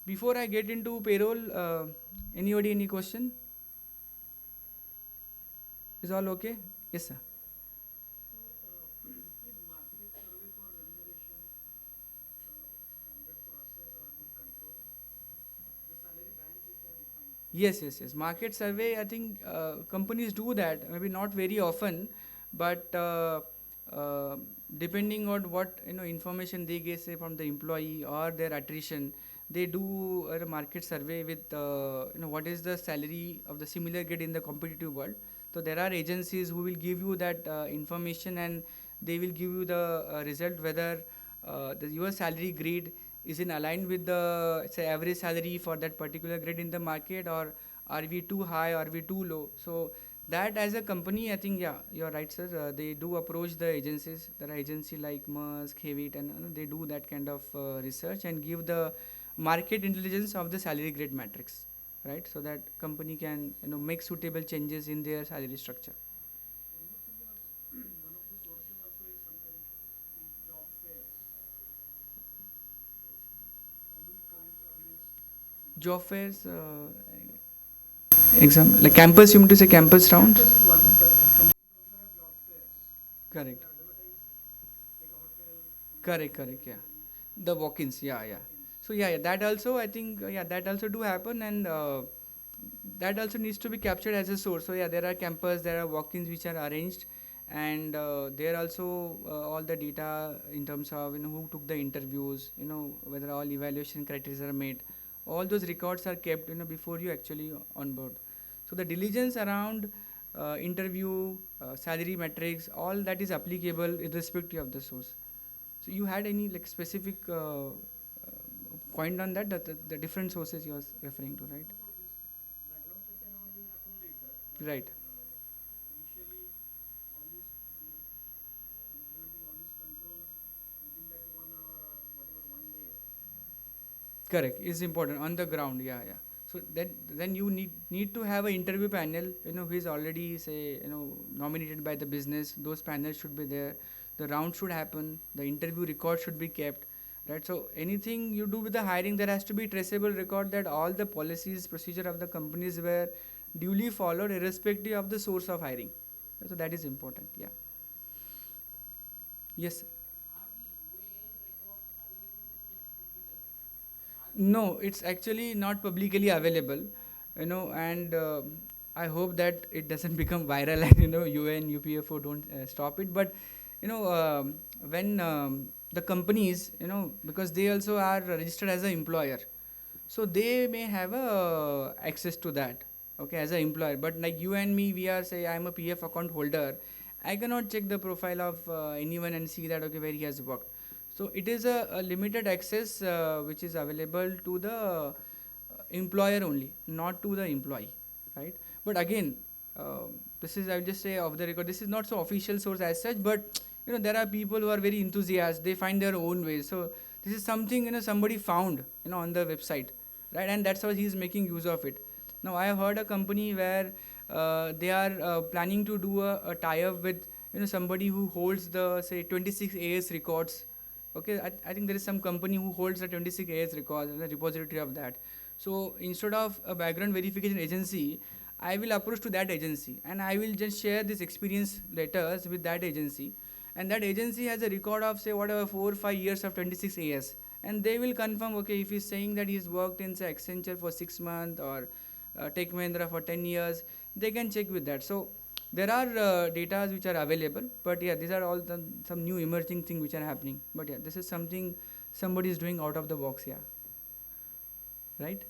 Before I get into payroll, any question? Is all okay? Yes, sir. Yes. Market survey, I think companies do that. Maybe not very often, but depending on what information they get, say from the employee or their attrition, they do a market survey with what is the salary of the similar grade in the competitive world. So there are agencies who will give you that information, and they will give you the result whether your salary grade is in aligned with the say average salary for that particular grade in the market, or are we too high, or are we too low. So that as a company, I think, yeah, you're right, sir. They do approach the agencies. There are agency like Musk, Hewitt, and they do that kind of research and give the market intelligence of the salary grade matrix, right? So that company can make suitable changes in their salary structure. Job fairs, exam like campus. You mean to say campus rounds? Correct. Correct, correct, yeah. The walk-ins, yeah, yeah. So yeah, yeah, that also I think yeah, that also do happen, and that also needs to be captured as a source. So yeah, there are campus, there are walk-ins which are arranged, and there also all the data in terms of who took the interviews, whether all evaluation criteria are met. All those records are kept before you actually on board. So the diligence around interview, salary metrics, all that is applicable irrespective of the source. So you had any like specific point on that, the different sources you are referring to, right? Right. Correct. Is important on the ground. Yeah, yeah. So then you need to have an interview panel. Who is already say nominated by the business. Those panels should be there. The round should happen. The interview record should be kept. Right. So anything you do with the hiring, there has to be traceable record that all the policies, procedure of the companies were duly followed, irrespective of the source of hiring. So that is important. Yeah. Yes. No, it's actually not publicly available, and I hope that it doesn't become viral and UN, UPFO don't stop it. But when the companies, because they also are registered as an employer, so they may have access to that, okay, as an employer. But like you and me, we are say I'm a PF account holder. I cannot check the profile of anyone and see that okay where he has worked. So it is a limited access which is available to the employer only, not to the employee, right? But again, this is, I will just say off the record, this is not so official source as such, but there are people who are very enthusiastic. They find their own ways. So this is something somebody found on the website, right? And that's how he is making use of it. Now I have heard a company where they are planning to do a tie-up with somebody who holds the say 26 AS records. Okay, I think there is some company who holds the 26 AS records, the repository of that. So instead of a background verification agency, I will approach to that agency and I will just share this experience letters with that agency. And that agency has a record of say whatever 4 or 5 years of 26 AS. And they will confirm, okay, if he's saying that he's worked in say Accenture for 6 months or Tech Mahindra for 10 years, they can check with that. So there are data which are available, but yeah, these are all some new emerging things which are happening. But yeah, this is something somebody is doing out of the box. Yeah, right.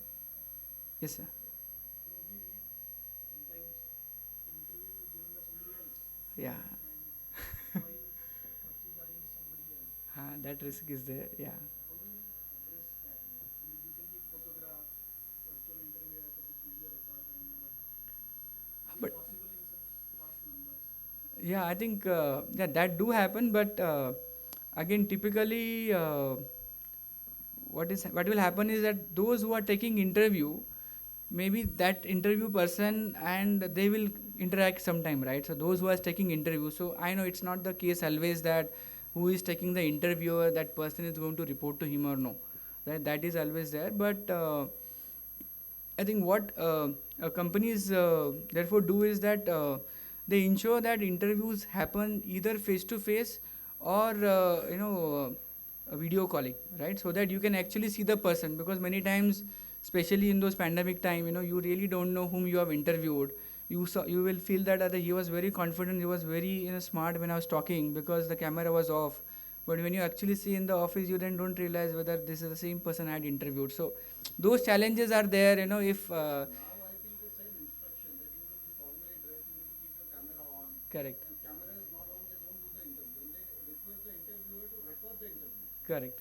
Yes, sir. Yeah. That risk is there. Yeah. But yeah, I think yeah, that do happen. But again, typically, what will happen is that those who are taking interview, maybe that interview person and they will interact sometime, right? So those who are taking interview, so I know it's not the case always that who is taking the interviewer, that person is going to report to him or no, right? That is always there. But I think what companies therefore do is that they ensure that interviews happen either face to face or video calling, right? So that you can actually see the person, because many times, especially in those pandemic time, you really don't know whom you have interviewed. You will feel that he was very confident, he was very smart when I was talking because the camera was off. But when you actually see in the office, you then don't realize whether this is the same person I had interviewed. So those challenges are there, if correct. Correct.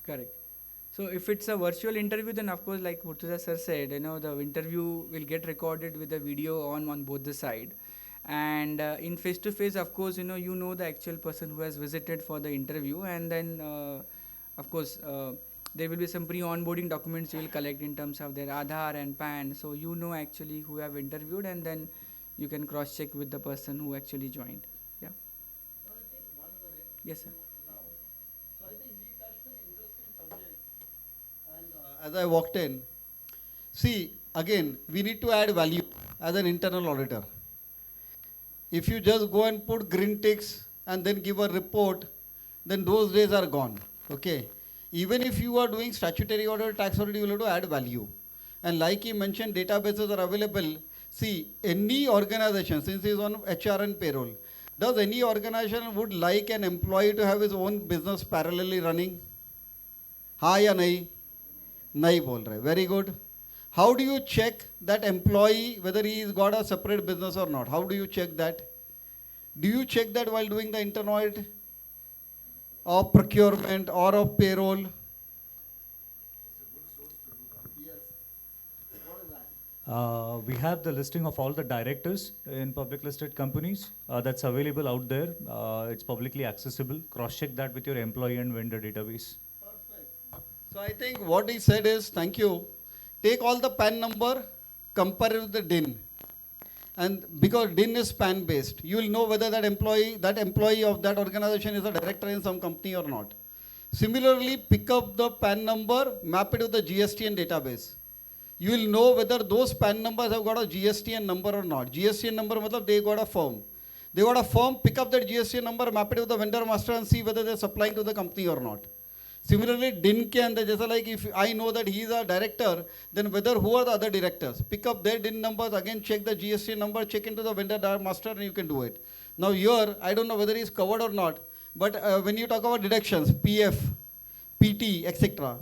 Correct. So if it's a virtual interview, then of course, like Murtuza sir said, the interview will get recorded with the video on both the side. And in face to face, of course, you know the actual person who has visited for the interview, and then of course there will be some pre-onboarding documents you will collect in terms of their Aadhaar and PAN. So you know actually who have interviewed, and then you can cross check with the person who actually joined. Yeah. I'll take 1 minute. Yes, sir. Now, so I think he touched an interesting subject. And as I walked in, see, again, we need to add value as an internal auditor. If you just go and put green ticks and then give a report, then those days are gone. Okay. Even if you are doing statutory audit, tax audit, you will have to add value. And like he mentioned, databases are available. See, any organization, since he is on HR and payroll, does any organization would like an employee to have his own business parallelly running? हाँ या नहीं? नहीं बोल रहे. Very good. How do you check that employee whether he has got a separate business or not? How do you check that? Do you check that while doing the internal audit of procurement or of payroll? We have the listing of all the directors in public listed companies that's available out there. It's publicly accessible. Cross-check that with your employee and vendor database. Perfect. So I think what he said is, thank you, take all the PAN number, compare it with the DIN. And because DIN is PAN based, you will know whether that employee of that organization is a director in some company or not. Similarly, pick up the PAN number, map it with the GSTN database. You will know whether those PAN numbers have got a GSTN number or not. GSTN number means they got a firm. They got a firm, pick up that GSTN number, map it with the vendor master and see whether they are supplying to the company or not. Similarly, DIN ke andar, just like if I know that he is a director, then whether who are the other directors, pick up their DIN numbers, again check the GST number, check into the vendor master and you can do it. Now here, I don't know whether he is covered or not, but when you talk about deductions, PF, PT, etc.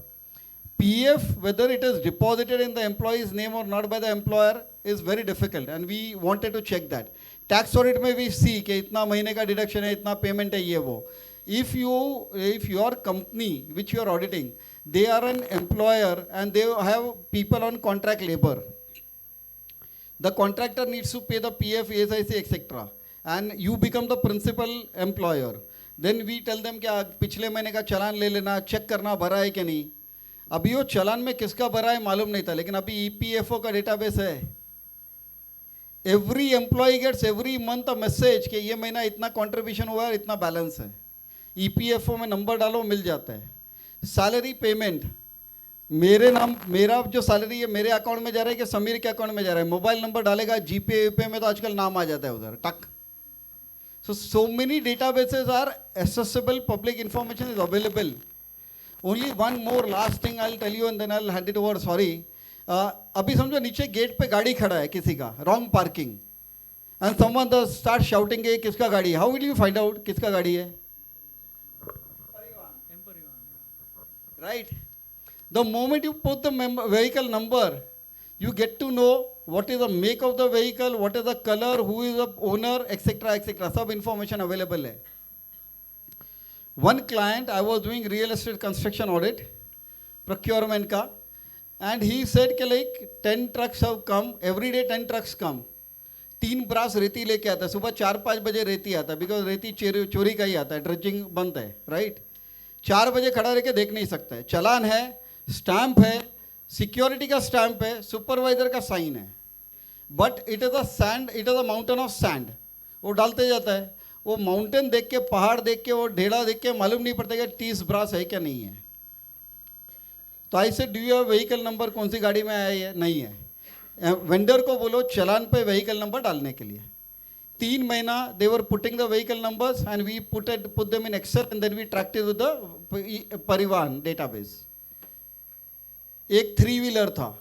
PF, whether it is deposited in the employee's name or not by the employer is very difficult and we wanted to check that. Tax audit mein we see कि इतना महीने का deduction है, इतना payment है ये वो. If your company which you are auditing, they are an employer and they have people on contract labor, the contractor needs to pay the PF, ESIC, etc. And you become the principal employer. Then we tell them कि पिछले महीने का चालान ले लेना, check करना भरा है कि नहीं. अभी वो चालान में किसका भरा है मालूम नहीं था, लेकिन अभी EPFO का डेटाबेस है. Every employee gets every month a message कि ये महीना इतना contribution हुआ है, इतना balance है. EPFO में नंबर डालो मिल जाता है. सैलरी पेमेंट, मेरा जो सैलरी है मेरे अकाउंट में जा रहा है कि समीर के अकाउंट में जा रहा है. मोबाइल नंबर डालेगा, जीपे यूपे में तो आजकल नाम आ जाता है उधर टक. So many databases are accessible, public information is available. Only one more last thing I'll tell you and then I'll hand it over. Sorry. अभी समझो नीचे गेट पे गाड़ी खड़ा है किसी का, wrong parking, and someone does start shouting कि किसका गाड़ी है. How will you find out किसका गाड़ी है? Right? The moment you put the vehicle number, you get to know what is the make of the vehicle, what is the color, who is the owner, etc. etc. Sub information available hai. One client, I was doing real estate construction audit, procurement ka, and he said कि like 10 trucks have come, every day 10 trucks come. 3 brass रेती लेके आता है, सुबह 4-5 बजे रेती आता है, बिकॉज रेती चोरी का ही आता है, ड्रेजिंग बंद है, राइट. 4 बजे खड़ा रह के देख नहीं सकता है. चलान है, स्टैंप है, सिक्योरिटी का स्टैंप है, सुपरवाइजर का साइन है, but it is a sand, it is a mountain of sand. वो डालते जाता है, वो माउंटेन देख के, पहाड़ देख के, वो ढेला देख के मालूम नहीं पड़ता कि 30 ब्रास है क्या नहीं है. तो आई से do you have vehicle number, कौन सी गाड़ी में आया है, नहीं है. वेंडर को बोलो चलान पे व्हीकल नंबर डालने के लिए. 3 महीना they were putting the vehicle numbers and we put them in Excel and then we tracked it with the परिवहन database. एक 3-wheeler था,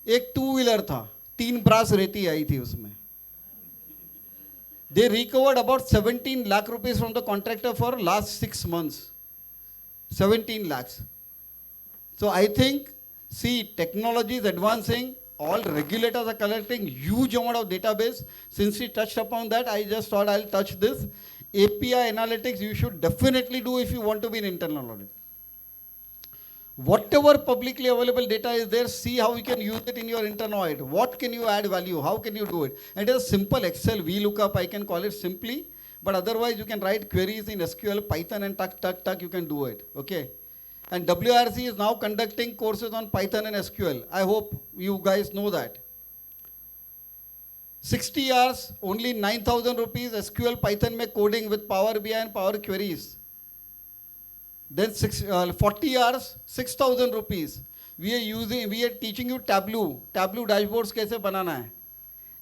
एक 2-wheeler था, 3 ब्रास रेती आई थी उसमें. They recovered about 17 lakh rupees from the contractor for last 6 months. 17 lakhs. So I think, see, technology is advancing. All regulators are collecting huge amount of database. Since we touched upon that, I just thought I'll touch this. API analytics you should definitely do if you want to be an internal audit. Whatever publicly available data is there, see how you can use it in your internal audit. What can you add value? How can you do it? And it is simple Excel, VLOOKUP, I can call it simply, but otherwise you can write queries in SQL, Python, and tuck, you can do it, okay? And WRC is now conducting courses on Python and SQL. I hope you guys know that. 60 hours, only 9,000 rupees, SQL, Python mein coding with Power BI and Power Queries. Then 40 hours, 6,000 rupees. We are teaching you Tableau dashboards kaise banana hai.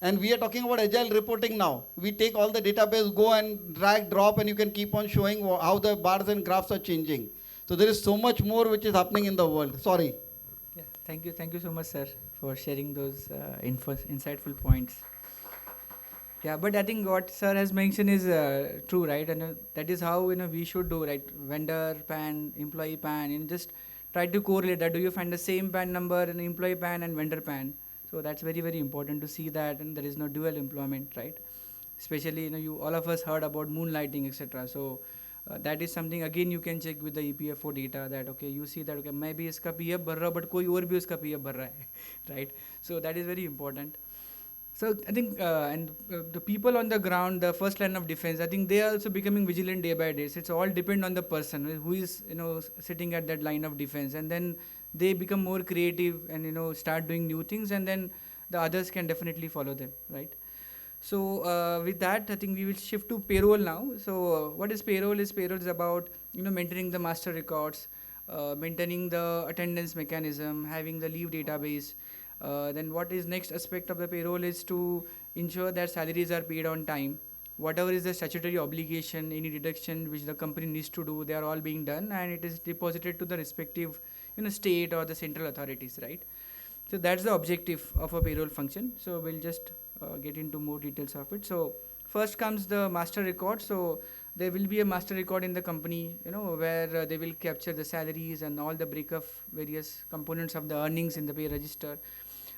And we are talking about agile reporting now. We take all the database, go and drag, drop, and you can keep on showing how the bars and graphs are changing. So there is so much more which is happening in the world. Sorry. Yeah, thank you so much, sir, for sharing those insightful points. Yeah, but I think what sir has mentioned is true, right? And that is how we should do, right? Vendor PAN, employee PAN, and just try to correlate that. Do you find the same PAN number in employee PAN and vendor PAN? So that's very, very important to see that, and there is no dual employment, right? Especially you all of us heard about moonlighting, etc. So that is something again you can check with the EPFO data that okay, you see that okay, maybe iska PF bhar raha, but koi aur bhi uska PF bhar raha hai, right? So that is very important. So I think, the people on the ground, the first line of defense, I think they are also becoming vigilant day by day. So it's all depend on the person who is, sitting at that line of defense, and then they become more creative and start doing new things, and then the others can definitely follow them, right? So with that, I think we will shift to payroll now. So what is payroll? Payroll is about maintaining the master records, maintaining the attendance mechanism, having the leave database. Then what is next aspect of the payroll is to ensure that salaries are paid on time. Whatever is the statutory obligation, any deduction which the company needs to do, they are all being done, and it is deposited to the respective state or the central authorities, right? So that's the objective of a payroll function. So we'll just get into more details of it. So first comes the master record. So there will be a master record in the company, where they will capture the salaries and all the breakup various components of the earnings in the pay register.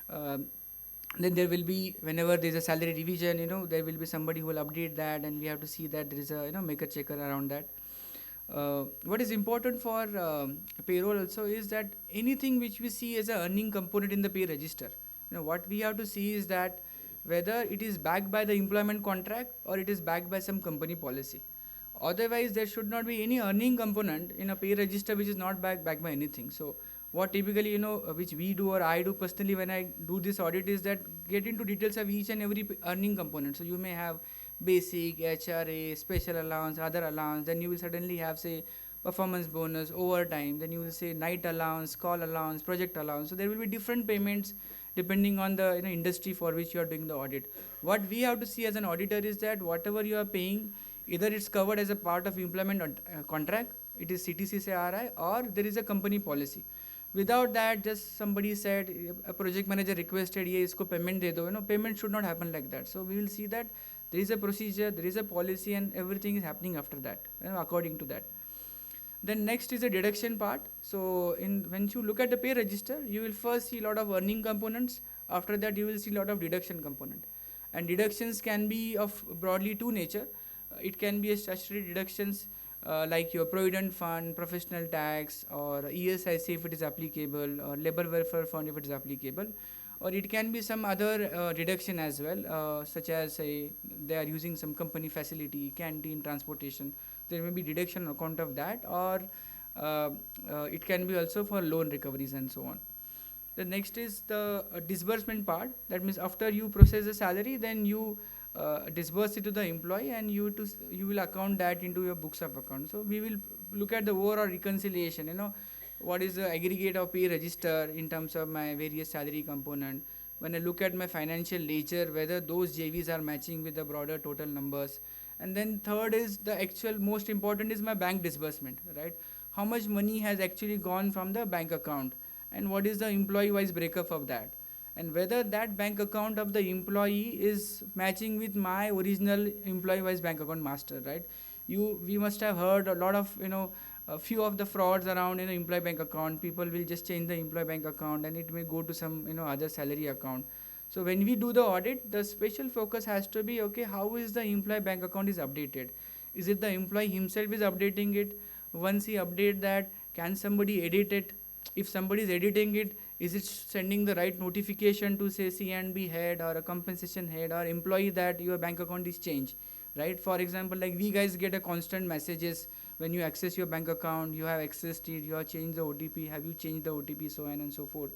Then there will be, whenever there is a salary revision, there will be somebody who will update that, and we have to see that there is a maker checker around that. What is important for payroll also is that anything which we see as a earning component in the pay register, what we have to see is that whether it is backed by the employment contract or it is backed by some company policy. Otherwise, there should not be any earning component in a pay register which is not backed by anything. So what typically, which we do or I do personally when I do this audit is that get into details of each and every earning component. So you may have basic, HRA, special allowance, other allowance, then you will suddenly have say performance bonus, overtime, then you will say night allowance, call allowance, project allowance. So there will be different payments depending on the industry for which you are doing the audit. What we have to see as an auditor is that whatever you are paying, either it's covered as a part of employment contract, it is CTC say RI, or there is a company policy. Without that, just somebody said, a project manager requested, ye isko payment de do. Payment should not happen like that. So we will see that there is a procedure, there is a policy, and everything is happening after that, according to that. Then next is the deduction part. So when you look at the pay register, you will first see a lot of earning components. After that, you will see a lot of deduction component. And deductions can be of broadly two nature. It can be a statutory deductions like your provident fund, professional tax, or ESIC if it is applicable, or labor welfare fund if it is applicable. Or it can be some other deduction as well, such as say they are using some company facility, canteen, transportation. There may be deduction on account of that, or it can be also for loan recoveries and so on. The next is the disbursement part. That means after you process the salary, then you disburse it to the employee, and you will account that into your books of account. So we will look at the overall reconciliation. What is the aggregate of pay register in terms of my various salary component. When I look at my financial ledger, whether those JVs are matching with the broader total numbers. And then third is the actual most important is my bank disbursement, right? How much money has actually gone from the bank account, and what is the employee-wise breakup of that, and whether that bank account of the employee is matching with my original employee-wise bank account master, right? We must have heard a lot of a few of the frauds around employee bank account. People will just change the employee bank account, and it may go to some other salary account. So when we do the audit, the special focus has to be, okay, how is the employee bank account is updated? Is it the employee himself is updating it? Once he update that, can somebody edit it? if somebody is editing it, is it sending the right notification to say C&B head or a compensation head or employee that your bank account is changed, right? For example, like we guys get a constant messages when you access your bank account, you have accessed it, you have changed the OTP, have you changed the OTP, so on and so forth.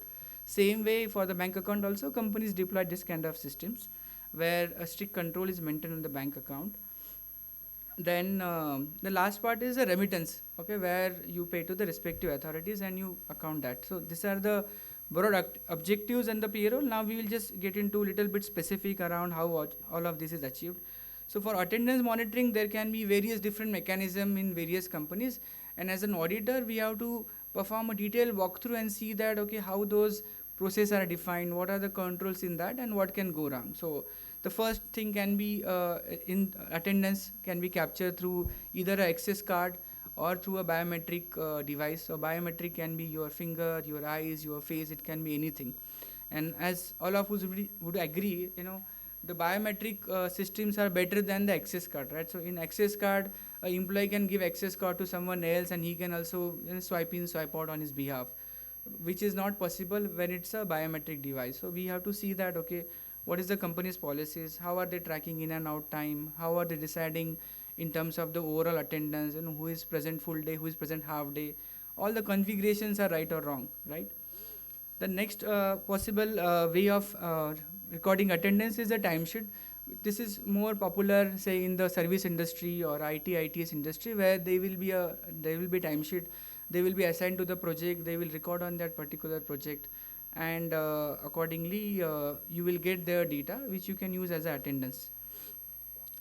Same way for the bank account also, companies deploy this kind of systems where a strict control is maintained on the bank account. Then the last part is the remittance, okay, where you pay to the respective authorities and you account that. So these are the broad objectives and the payroll. Now we will just get into a little bit specific around how all of this is achieved. So for attendance monitoring, there can be various different mechanisms in various companies, and as an auditor, we have to perform a detailed walkthrough and see that, okay, how those processes are defined, what are the controls in that, and what can go wrong. So the first thing can be in attendance can be captured through either an access card or through a biometric device. So biometric can be your finger, your eyes, your face, it can be anything. And as all of us would agree, the biometric systems are better than the access card, right? So in access card, an employee can give access card to someone else and he can also swipe in, swipe out on his behalf, which is not possible when it's a biometric device. So we have to see that, okay, what is the company's policies, how are they tracking in and out time, how are they deciding in terms of the overall attendance, who is present full day, who is present half day, all the configurations are right or wrong, right? The next possible way of recording attendance is a timesheet. This is more popular, say, in the service industry or ITS industry, where there will be timesheet. They will be assigned to the project. They will record on that particular project, and accordingly, you will get their data, which you can use as a attendance.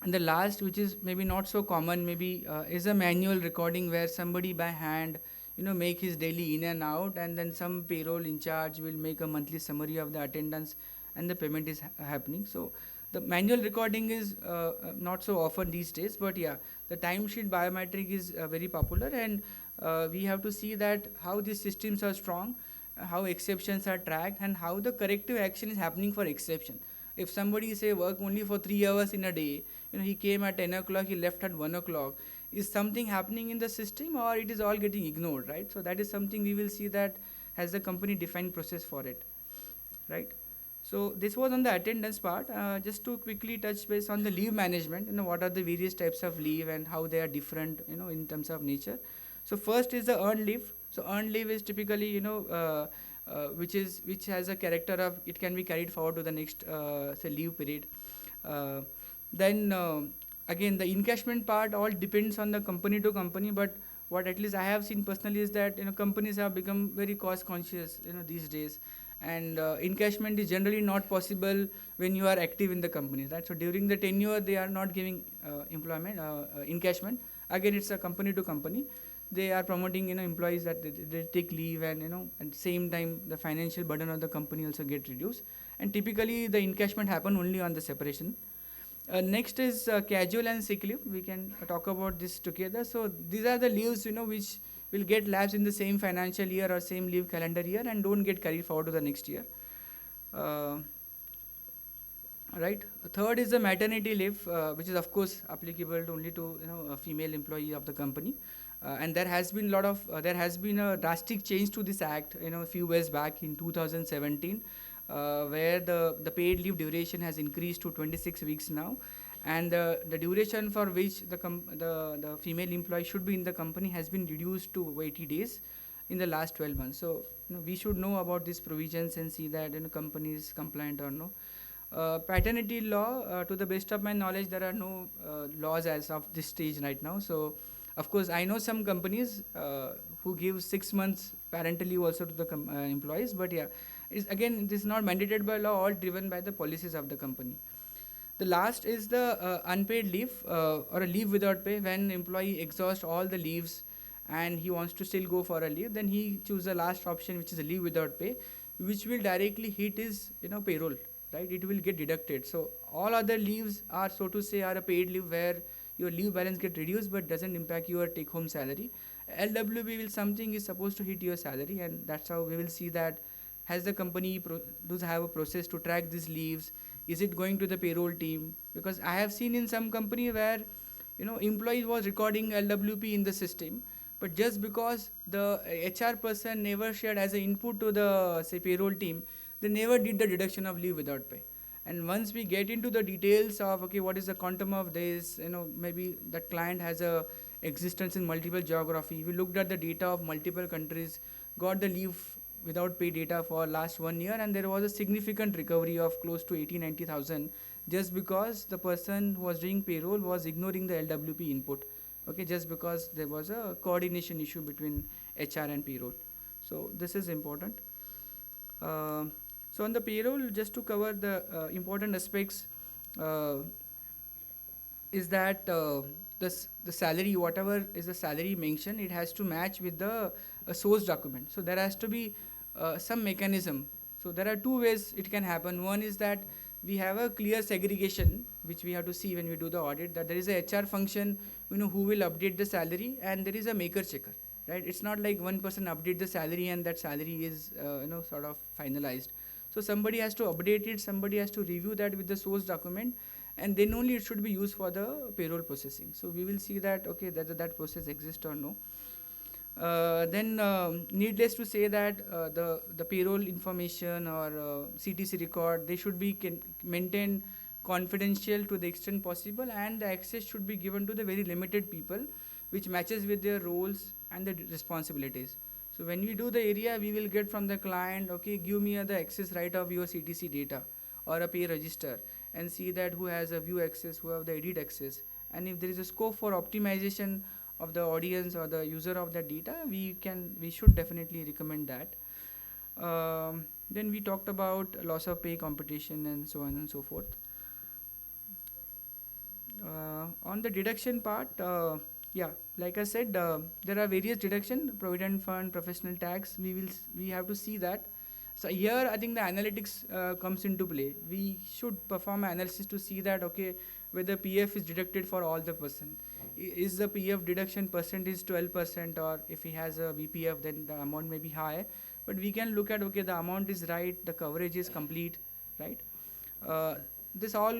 And the last, which is maybe not so common, maybe is a manual recording where somebody by hand make his daily in and out, and then some payroll in charge will make a monthly summary of the attendance and the payment is happening. So the manual recording is not so often these days, but yeah, the timesheet biometric is very popular, and we have to see that how these systems are strong, how exceptions are tracked, and how the corrective action is happening for exception. If somebody say work only for 3 hours in a day, he came at 10 o'clock, he left at 1 o'clock, is something happening in the system or it is all getting ignored, right? So that is something we will see that has the company defined process for it, right? So this was on the attendance part. Just to quickly touch base on the leave management, what are the various types of leave and how they are different, in terms of nature. So first is the earned leave. So earned leave is typically, which has a character of it can be carried forward to the next say leave period. Then again, the encashment part all depends on the company to company, but what at least I have seen personally is that companies have become very cost conscious these days, and encashment is generally not possible when you are active in the company, right? So during the tenure they are not giving employment encashment. Again, it's a company to company. They are promoting employees that they take leave, and at the same time the financial burden of the company also get reduced, and typically the encashment happen only on the separation. Next is casual and sick leave. We can talk about this together. So these are the leaves which will get lapsed in the same financial year or same leave calendar year and don't get carried forward to the next year. Right. Third is the maternity leave, which is of course applicable only to a female employee of the company. And there has been a drastic change to this act a few years back in 2017, where the paid leave duration has increased to 26 weeks now, and the duration for which the female employee should be in the company has been reduced to 80 days in the last 12 months. So we should know about these provisions and see that company is compliant or no. Paternity law, to the best of my knowledge, there are no laws as of this stage right now. So of course, I know some companies who give 6 months parental leave also to the employees, but yeah, this is not mandated by law, all driven by the policies of the company. The last is the unpaid leave or a leave without pay. When employee exhausts all the leaves and he wants to still go for a leave, then he chooses the last option, which is a leave without pay, which will directly hit his payroll, right? It will get deducted. So all other leaves are, so to say, are a paid leave where your leave balance get reduced but doesn't impact your take home salary. LWB will something is supposed to hit your salary, and that's how we will see that has the company does have a process to track these leaves. Is it going to the payroll team? Because I have seen in some company where employee was recording LWP in the system, but just because the HR person never shared as an input to the say payroll team, they never did the deduction of leave without pay. And once we get into the details of okay, what is the quantum of this, maybe the client has a existence in multiple geography. We looked at the data of multiple countries, got the leave without pay data for last 1 year, and there was a significant recovery of close to 80-90,000 just because the person who was doing payroll was ignoring the LWP input. Okay, just because there was a coordination issue between HR and payroll. So this is important. So on the payroll, just to cover the important aspects, is that the salary, whatever is the salary mentioned, it has to match with the source document. So there has to be some mechanism. So there are two ways it can happen. One is that we have a clear segregation, which we have to see when we do the audit, that there is a HR function, who will update the salary, and there is a maker checker, right? It's not like one person update the salary and that salary is, sort of finalized. So somebody has to update it, somebody has to review that with the source document, and then only it should be used for the payroll processing. So we will see that, okay, that process exists or no. Then needless to say that the payroll information or CTC record, they should be maintained confidential to the extent possible, and the access should be given to the very limited people, which matches with their roles and the responsibilities. So when we do the area, we will get from the client, okay, give me the access right of your CTC data or a pay register, and see that who has a view access, who have the edit access, and if there is a scope for optimization of the audience or the user of the data, we should definitely recommend that. Then we talked about loss of pay competition and so on and so forth. On the deduction part, like I said, there are various deduction, provident fund, professional tax. We have to see that. So here I think the analytics comes into play. We should perform analysis to see that, okay, whether PF is deducted for all the person. Is the PF deduction percentage 12%, or if he has a VPF, then the amount may be high. But we can look at, okay, the amount is right, the coverage is complete, right? This all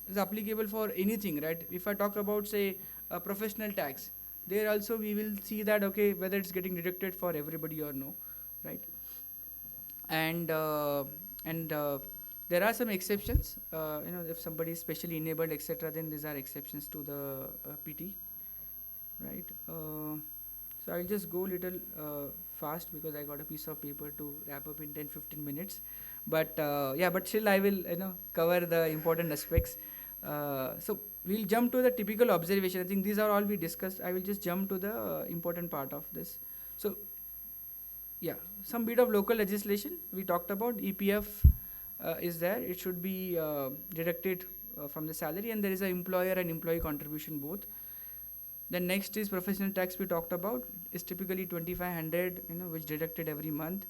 is applicable for anything, right? If I talk about, say, a professional tax, there also we will see that, okay, whether it's getting deducted for everybody or no, right? And there are some exceptions. If somebody is specially enabled, etc., then these are exceptions to the PT, right? So I'll just go a little fast because I got a piece of paper to wrap up in 10-15 minutes. But but still I will cover the important aspects. So we'll jump to the typical observation. I think these are all we discussed. I will just jump to the important part of this. So some bit of local legislation we talked about. EPF is there. It should be deducted from the salary, and there is an employer and employee contribution both. Then next is professional tax we talked about. It's typically 2,500, which deducted every month.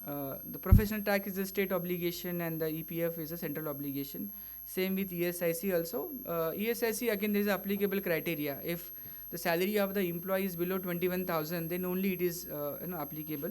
The professional tax is a state obligation, and the EPF is a central obligation. Same with ESIC also. ESIC, again, there is applicable criteria. If the salary of the employee is below 21,000, then only it is applicable.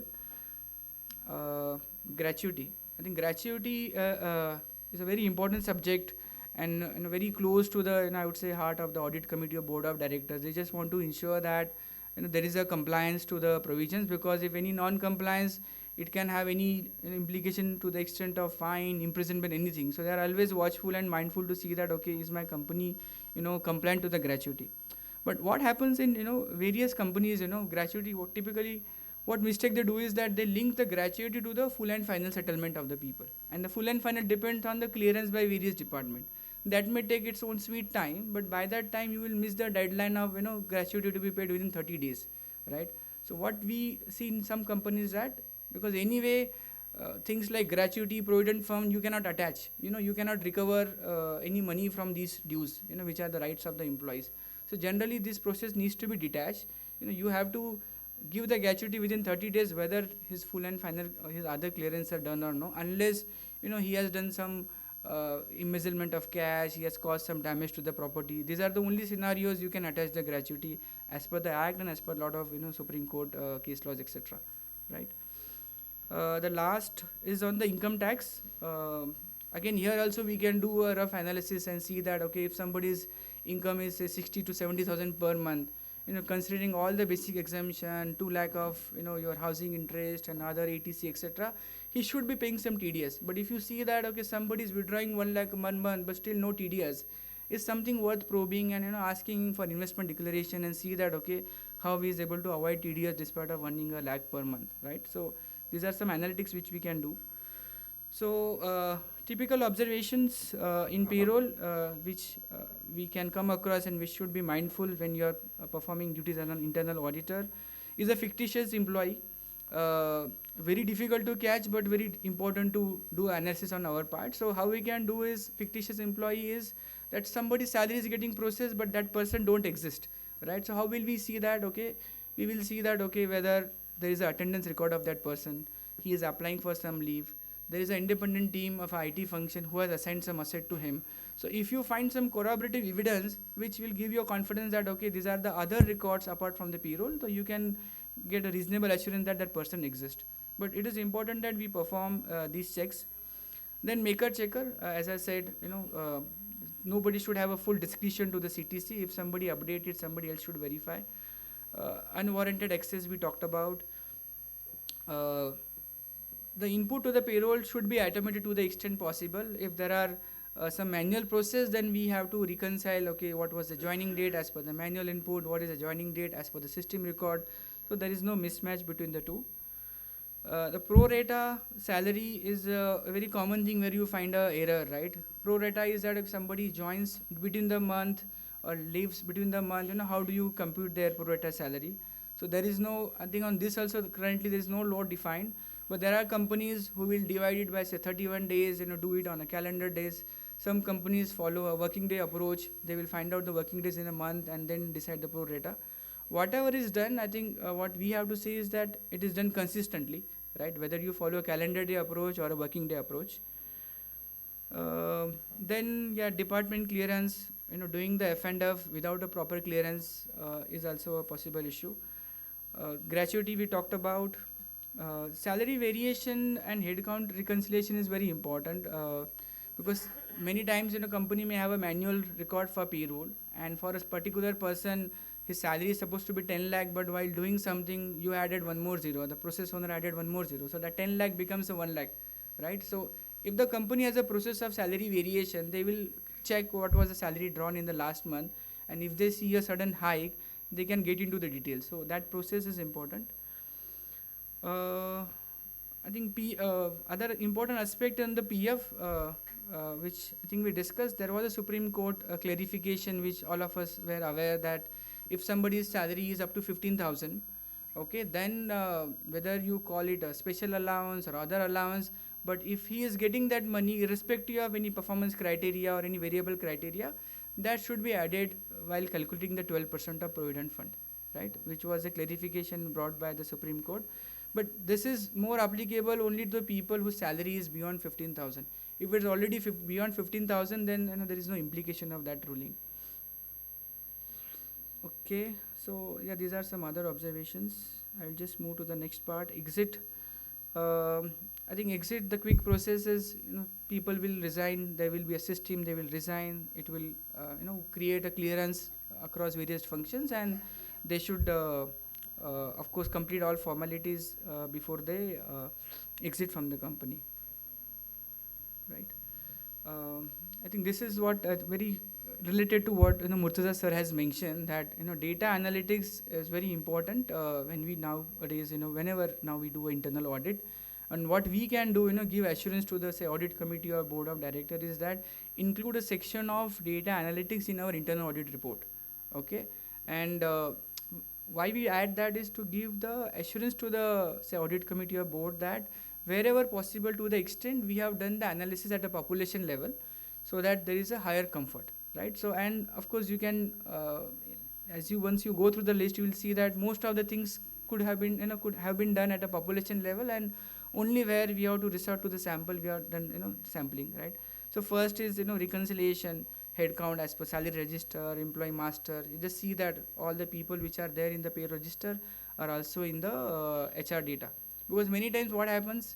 Gratuity. I think gratuity is a very important subject, and very close to the I would say heart of the audit committee or board of directors. They just want to ensure that there is a compliance to the provisions, because if any non-compliance, it can have any implication to the extent of fine, imprisonment, anything. So they are always watchful and mindful to see that, okay, is my company compliant to the gratuity. But what happens in various companies, gratuity, what mistake they do is that they link the gratuity to the full and final settlement of the people, and the full and final depends on the clearance by various departments. That may take its own sweet time, but by that time you will miss the deadline of gratuity to be paid within 30 days, right? So what we see in some companies that, because anyway things like gratuity, provident fund, you cannot attach, you cannot recover any money from these dues, which are the rights of the employees. So generally this process needs to be detached. You have to give the gratuity within 30 days, whether his full and final his other clearance are done or no, unless he has done some embezzlement of cash, he has caused some damage to the property. These are the only scenarios you can attach the gratuity as per the act and as per a lot of Supreme Court case laws, etc., right? The last is on the income tax. Again, here also we can do a rough analysis and see that, okay, if somebody's income is say 60 to 70,000 per month, considering all the basic exemption, 2 lakh of your housing interest and other ATC, etc., he should be paying some TDS. But if you see that okay, somebody is withdrawing 1 lakh 1 month but still no TDS, is something worth probing and asking for investment declaration and see that okay, how he is able to avoid TDS despite of earning a lakh per month, right? So these are some analytics which we can do. So typical observations in payroll which we can come across and which should be mindful when you are performing duties as an internal auditor is a fictitious employee. Very difficult to catch but very important to do analysis on our part. So how we can do is fictitious employee is that somebody's salary is getting processed but that person don't exist, right? So how will we see that? Okay, we will see that okay, whether there is an attendance record of that person, he is applying for some leave, there is an independent team of IT function who has assigned some asset to him. So if you find some corroborative evidence which will give you confidence that okay, these are the other records apart from the payroll, so you can get a reasonable assurance that that person exists. But it is important that we perform these checks. Then maker checker, as I said, nobody should have a full discretion to the CTC. If somebody updates it, somebody else should verify. Unwarranted access we talked about. The input to the payroll should be automated to the extent possible. If there are some manual process, then we have to reconcile, okay, what was the joining date as per the manual input, what is the joining date as per the system record. So there is no mismatch between the two. The pro rata salary is a very common thing where you find a error, right? Pro rata is that if somebody joins between the month or leaves between the month, how do you compute their pro rata salary? So there is no, I think on this also currently there is no law defined, but there are companies who will divide it by say 31 days, do it on a calendar days. Some companies follow a working day approach. They will find out the working days in a month and then decide the pro rata. Whatever is done, I think what we have to say is that it is done consistently, right? Whether you follow a calendar day approach or a working day approach. Then, yeah, department clearance, doing the F&F without a proper clearance is also a possible issue. Gratuity we talked about. Salary variation and headcount reconciliation is very important because many times company may have a manual record for payroll, and for a particular person his salary is supposed to be 10 lakh, but while doing something you added one more zero, the process owner added one more zero, so that 10 lakh becomes a 1 lakh, right? So if the company has a process of salary variation, they will check what was the salary drawn in the last month, and if they see a sudden hike, they can get into the details. So that process is important. I think other important aspect on the PF, which I think we discussed, there was a Supreme Court clarification which all of us were aware that if somebody's salary is up to 15,000, okay, then whether you call it a special allowance or other allowance, but if he is getting that money irrespective of any performance criteria or any variable criteria, that should be added while calculating the 12% of provident fund, right, which was a clarification brought by the Supreme Court. But this is more applicable only to the people whose salary is beyond 15,000. If it's already beyond 15,000, then there is no implication of that ruling. Okay, so yeah, these are some other observations. I'll just move to the next part. Exit. I think exit, the quick process is, people will resign. There will be a system. They will resign. It will, create a clearance across various functions, and they should. Of course, complete all formalities before they exit from the company. Right. I think this is what very related to what Murtaza sir has mentioned, that data analytics is very important when we nowadays whenever now we do internal audit, and what we can do give assurance to the say audit committee or board of director is that include a section of data analytics in our internal audit report. Okay, and why we add that is to give the assurance to the say audit committee or board that wherever possible, to the extent we have done the analysis at a population level, so that there is a higher comfort, right? So, and of course you can once you go through the list, you will see that most of the things could have been done at a population level, and only where we have to resort to the sample we have done sampling, right? So first is reconciliation, headcount as per salary register, employee master. You just see that all the people which are there in the pay register are also in the HR data, because many times what happens,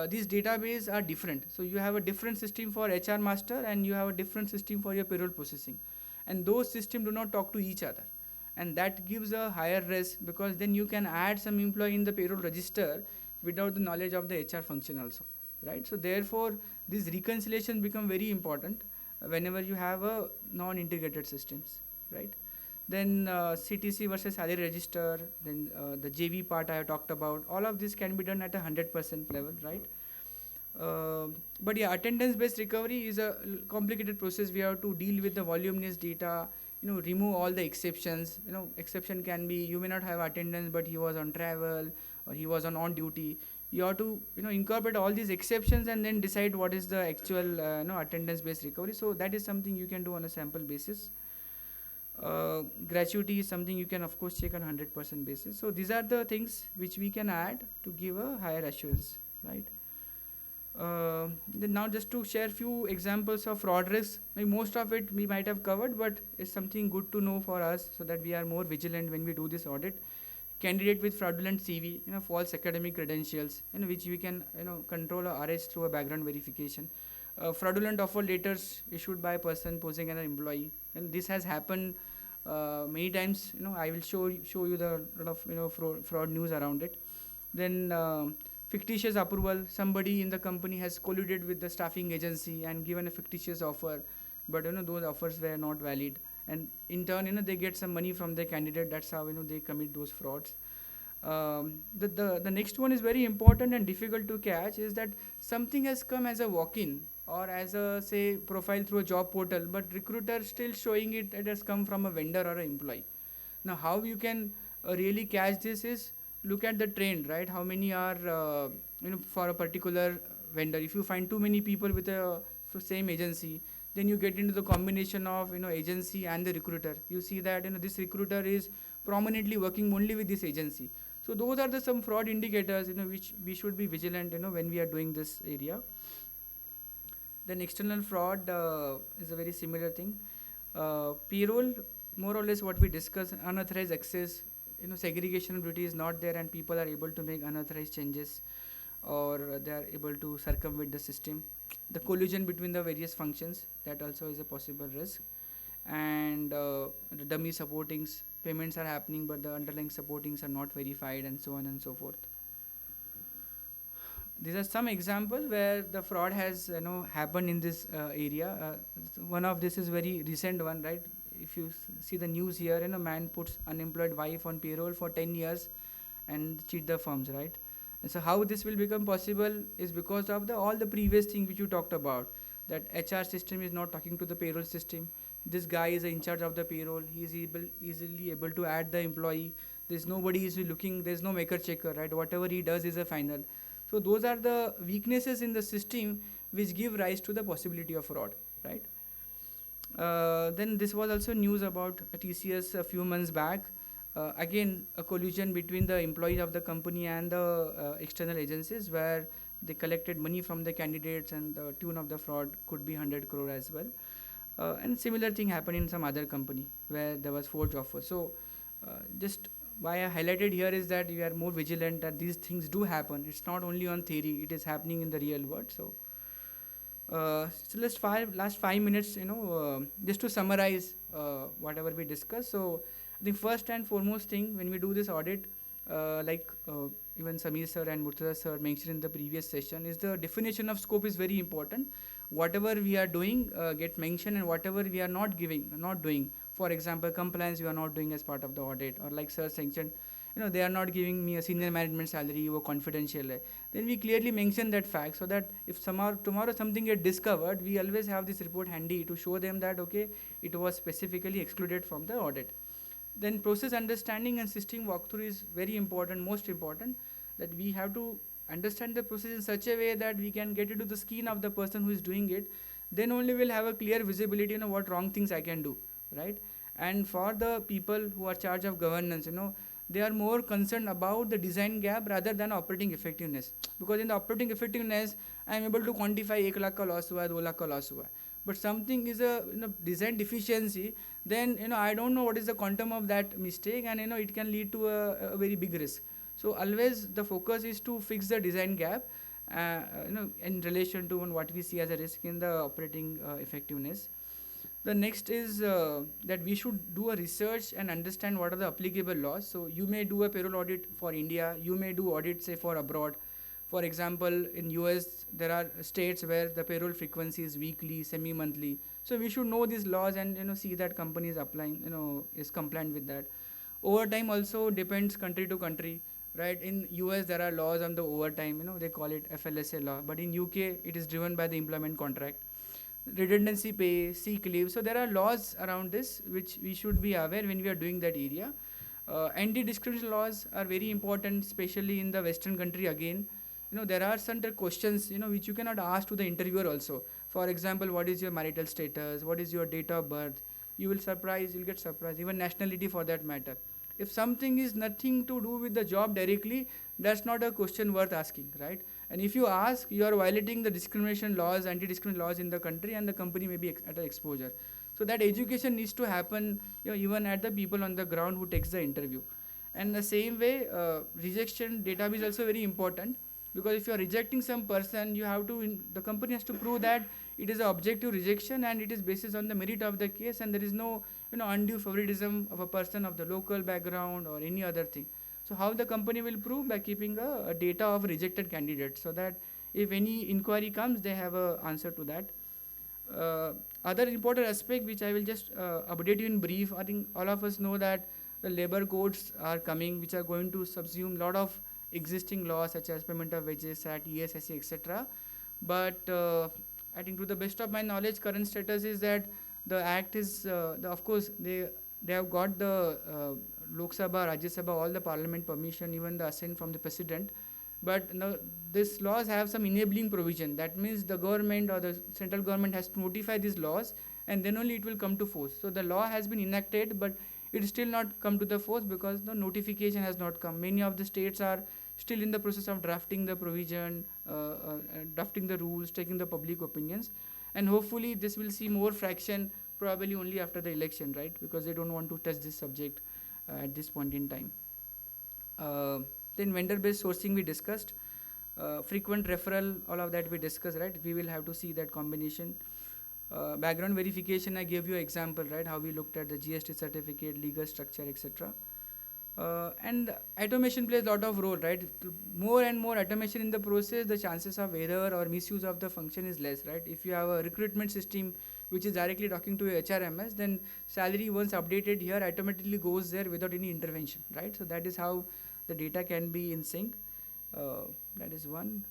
these database are different. So you have a different system for HR master and you have a different system for your payroll processing, and those systems do not talk to each other. and that gives a higher risk, because then you can add some employee in the payroll register without the knowledge of the HR function also, right? So therefore, these reconciliations become very important whenever you have a non-integrated systems, right? Then CTC versus salary register, then the JV part I have talked about, all of this can be done at a 100% level, right? But yeah, attendance-based recovery is a complicated process. We have to deal with the voluminous data, remove all the exceptions. Exception can be you may not have attendance, but he was on travel or he was on duty. You have to incorporate all these exceptions and then decide what is the actual attendance-based recovery. So that is something you can do on a sample basis. Gratuity is something you can of course check on 100% basis. So these are the things which we can add to give a higher assurance, right? Then now just to share few examples of fraud risks. Most of it we might have covered, but it's something good to know for us so that we are more vigilant when we do this audit. Candidate with fraudulent CV, false academic credentials, which we can control or arrest through a background verification. Fraudulent offer letters issued by a person posing as an employee, and this has happened many times. I will show you the lot of fraud news around it. Then fictitious approval. Somebody in the company has colluded with the staffing agency and given a fictitious offer, but those offers were not valid, and in turn they get some money from the candidate. That's how they commit those frauds. The next one is very important and difficult to catch, is that something has come as a walk-in or as a say profile through a job portal, but recruiter still showing it has come from a vendor or an employee. Now how you can really catch this is look at the trend, right? How many are for a particular vendor. If you find too many people with a same agency, then you get into the combination of agency and the recruiter. You see that this recruiter is prominently working only with this agency. So those are the some fraud indicators which we should be vigilant when we are doing this area. Then external fraud is a very similar thing. Payroll, more or less what we discuss, unauthorized access, segregation of duty is not there and people are able to make unauthorized changes, or they are able to circumvent the system. The collusion between the various functions, that also is a possible risk. And the dummy supportings, payments are happening but the underlying supportings are not verified, and so on and so forth. These are some examples where the fraud has happened in this area. One of this is very recent one, right? If you see the news here, a man puts unemployed wife on payroll for 10 years and cheat the firms, right? And so how this will become possible is because of all the previous thing which you talked about, that HR system is not talking to the payroll system. This guy is in charge of the payroll. He is easily able to add the employee. There's nobody is looking. There's no maker checker, right? Whatever he does is a final. So those are the weaknesses in the system which give rise to the possibility of fraud, right? Then this was also news about TCS a few months back. Again, a collusion between the employees of the company and the external agencies, where they collected money from the candidates, and the tune of the fraud could be 100 crore as well. And similar thing happened in some other company where there was forged offers. So just why I highlighted here is that we are more vigilant that these things do happen. It's not only on theory, it is happening in the real world. So last 5 minutes, just to summarize whatever we discussed. So the first and foremost thing when we do this audit, like even Samir sir and Murtaza sir mentioned in the previous session, is the definition of scope is very important. Whatever we are doing get mentioned, and whatever we are not doing. For example, compliance we are not doing as part of the audit, or like sir mentioned, they are not giving me a senior management salary or confidential. Then we clearly mention that fact, so that if tomorrow something get discovered, we always have this report handy to show them that okay, it was specifically excluded from the audit. Then process understanding and system walkthrough is very important, most important, that we have to understand the process in such a way that we can get into the skin of the person who is doing it. Then only we'll have a clear visibility, what wrong things I can do, right? And for the people who are charge of governance, they are more concerned about the design gap rather than operating effectiveness. Because in the operating effectiveness, I am able to quantify 1 lakh ka loss hua hai, 2 lakh ka loss hua hai. But something is a design deficiency, then I don't know what is the quantum of that mistake, and it can lead to a very big risk. So always the focus is to fix the design gap, in relation to what we see as a risk in the operating effectiveness. The next is that we should do a research and understand what are the applicable laws. So you may do a payroll audit for India, you may do audit say for abroad. For example, in US there are states where the payroll frequency is weekly, semi-monthly. So we should know these laws and see that company is applying, is compliant with that. Overtime also depends country to country, right? In US there are laws on the overtime, they call it FLSA law, but in UK it is driven by the employment contract. Redundancy pay, sick leave. So there are laws around this which we should be aware when we are doing that area. Anti-discrimination laws are very important, especially in the Western country. Again, there are certain questions which you cannot ask to the interviewer also. For example, what is your marital status? What is your date of birth? You'll get surprised. Even nationality for that matter. If something is nothing to do with the job directly, that's not a question worth asking, right? And if you ask, you are violating the discrimination laws, anti-discrimination laws in the country, and the company may be at an exposure. So that education needs to happen, even at the people on the ground who takes the interview. And the same way, rejection database is also very important, because if you are rejecting some person, you have to, the company has to prove that it is an objective rejection and it is based on the merit of the case, and there is no undue favoritism of a person of the local background or any other thing. So how the company will prove? By keeping a data of rejected candidates, so that if any inquiry comes, they have a answer to that. Other important aspect which I will just update you in brief. I think all of us know that the labor codes are coming, which are going to subsume a lot of existing laws such as Payment of Wages Act, ESSC, etc. But I think to the best of my knowledge, current status is that the act is, of course, they have got the Lok Sabha, Rajya Sabha, all the parliament permission, even the assent from the president. But now these laws have some enabling provision. That means the government or the central government has to notify these laws, and then only it will come to force. So the law has been enacted, but it is still not come to the force because the notification has not come. Many of the states are still in the process of drafting the provision, drafting the rules, taking the public opinions, and hopefully this will see more fraction probably only after the election, right? Because they don't want to touch this subject at this point in time. Then vendor-based sourcing we discussed, frequent referral, all of that we discussed, right? We will have to see that combination. Background verification, I gave you an example, right? How we looked at the GST certificate, legal structure, etc. And automation plays a lot of role, right? More and more automation in the process, the chances of error or misuse of the function is less, right? If you have a recruitment system which is directly talking to a HRMS, then salary once updated here automatically goes there without any intervention, right? So that is how the data can be in sync. That is one.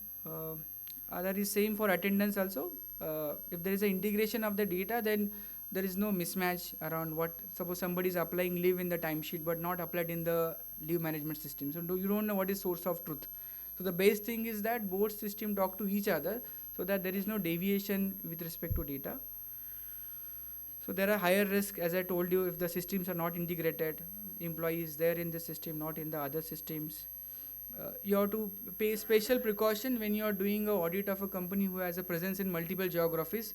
Other is same for attendance also. If there is an integration of the data, then there is no mismatch around what, suppose somebody is applying leave in the timesheet but not applied in the leave management system. So you don't know what is source of truth. So the base thing is that both systems talk to each other so that there is no deviation with respect to data. So there are higher risk, as I told you, if the systems are not integrated, employees there in the system, not in the other systems. You have to pay special precaution when you are doing an audit of a company who has a presence in multiple geographies.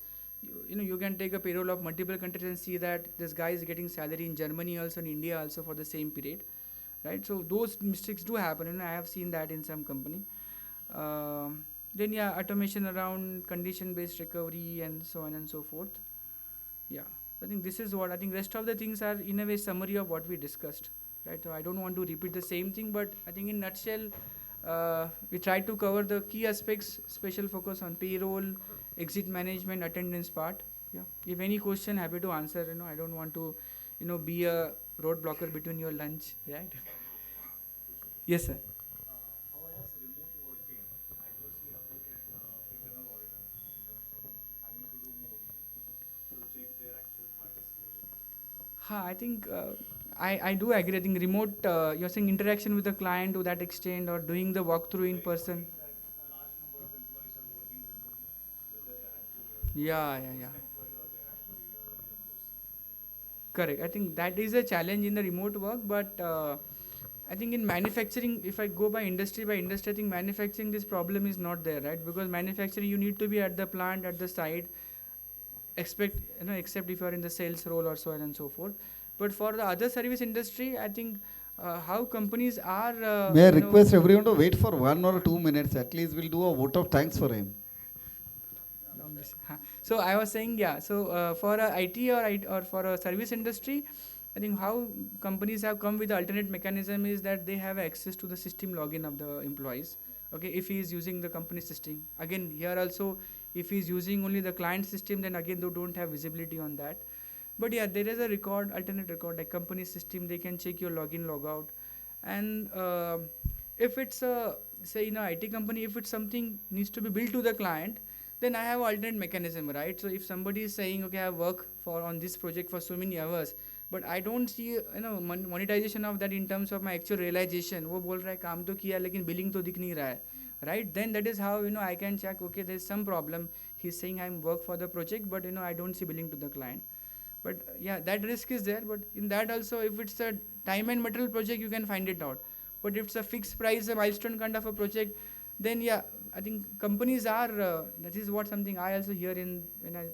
You can take a payroll of multiple countries and see that this guy is getting salary in Germany also, in India also for the same period, right? So those mistakes do happen, I have seen that in some company. Then yeah, automation around condition-based recovery and so on and so forth. Yeah, I think this is what I think. Rest of the things are in a way summary of what we discussed, right? So I don't want to repeat the same thing, but I think in nutshell, we tried to cover the key aspects, special focus on payroll, exit management, attendance part. Yeah. If any question, happy to answer. I don't want to, be a roadblocker between your lunch, right? Yes, sir. How has remote working adversely affected internal auditor in terms of having to do more to check their actual participation? I think I do agree. I think remote, you're saying interaction with the client to that extent, or doing the walkthrough in person. That a large number of employees are working remotely, whether they are actually Yeah. employee or they are actually remote. Correct. I think that is a challenge in the remote work, but I think in manufacturing, if I go by industry, I think manufacturing, this problem is not there, right? Because manufacturing, you need to be at the plant, at the site, except if you are in the sales role or so on and so forth. But for the other service industry, I think how companies are. May I request everyone to wait for 1 or 2 minutes? At least we'll do a vote of thanks for him. So I was saying, yeah. So for a IT or for a service industry, I think how companies have come with the alternate mechanism is that they have access to the system login of the employees. Okay, if he is using the company system, again here also, if he is using only the client system, then again they don't have visibility on that. But yeah, there is a record, alternate record, like company system. They can check your login, logout, and if it's a say in a IT company, if it's something needs to be billed to the client, then I have alternate mechanism, right? So if somebody is saying, okay, I work for on this project for so many hours, but I don't see monetization of that in terms of my actual realization. वो बोल रहा है काम तो किया लेकिन billing तो दिख नहीं रहा है, right? Then that is how I can check, okay, there is some problem. He's saying I'm work for the project, but I don't see billing to the client. But yeah, that risk is there. But in that also, if it's a time and material project, you can find it out. But if it's a fixed price, a milestone kind of a project, then yeah, I think companies are, that is what something I also hear in when I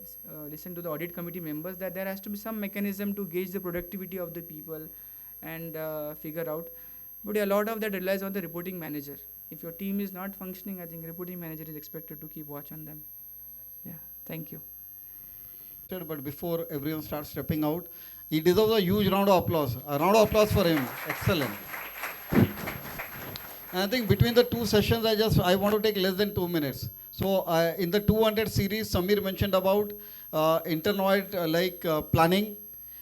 listen to the audit committee members, that there has to be some mechanism to gauge the productivity of the people and figure out. But a lot of that relies on the reporting manager. If your team is not functioning, I think reporting manager is expected to keep watch on them. Yeah, thank you. But before everyone starts stepping out, he deserves a huge round of applause. A round of applause for him. Excellent. And I think between the two sessions, I want to take less than 2 minutes. So in the 200 series, Samir mentioned about internal audit planning,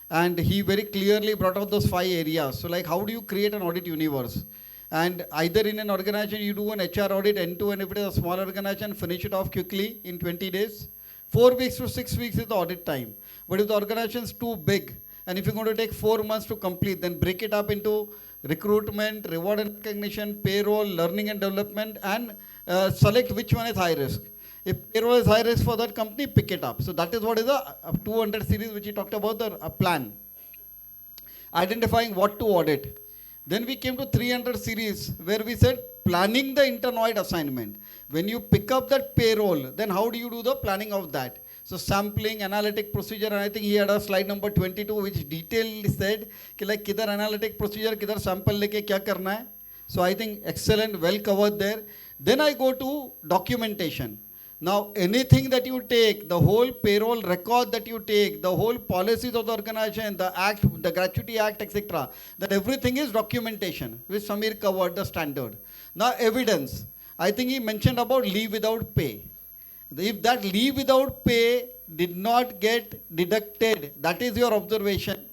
and he very clearly brought out those 5 areas. So like, how do you create an audit universe? And either in an organization, you do an HR audit end-to-end. If it is a small organization, finish it off quickly in 20 days. 4 weeks to 6 weeks is the audit time. But if the organization is too big, and if you're going to take 4 months to complete, then break it up into recruitment, reward and recognition, payroll, learning and development, and select which one is high risk. If payroll is high risk for that company, pick it up. So that is what is a 200 series which he talked about, the plan. Identifying what to audit. Then we came to 300 series where we said planning the internoid assignment. When you pick up that payroll, then how do you do the planning of that? So sampling, analytic procedure, and I think he had a slide number 22 which detailedly said कि like किधर analytic procedure, किधर sample लेके क्या करना है. So I think excellent, well covered there. Then I go to documentation. Now anything that you take, the whole payroll record that you take, the whole policies of the organization, the act, the gratuity act, etc., that everything is documentation, which Samir covered the standard. Now evidence. I think he mentioned about leave without pay. If that leave without pay did not get deducted, that is your observation,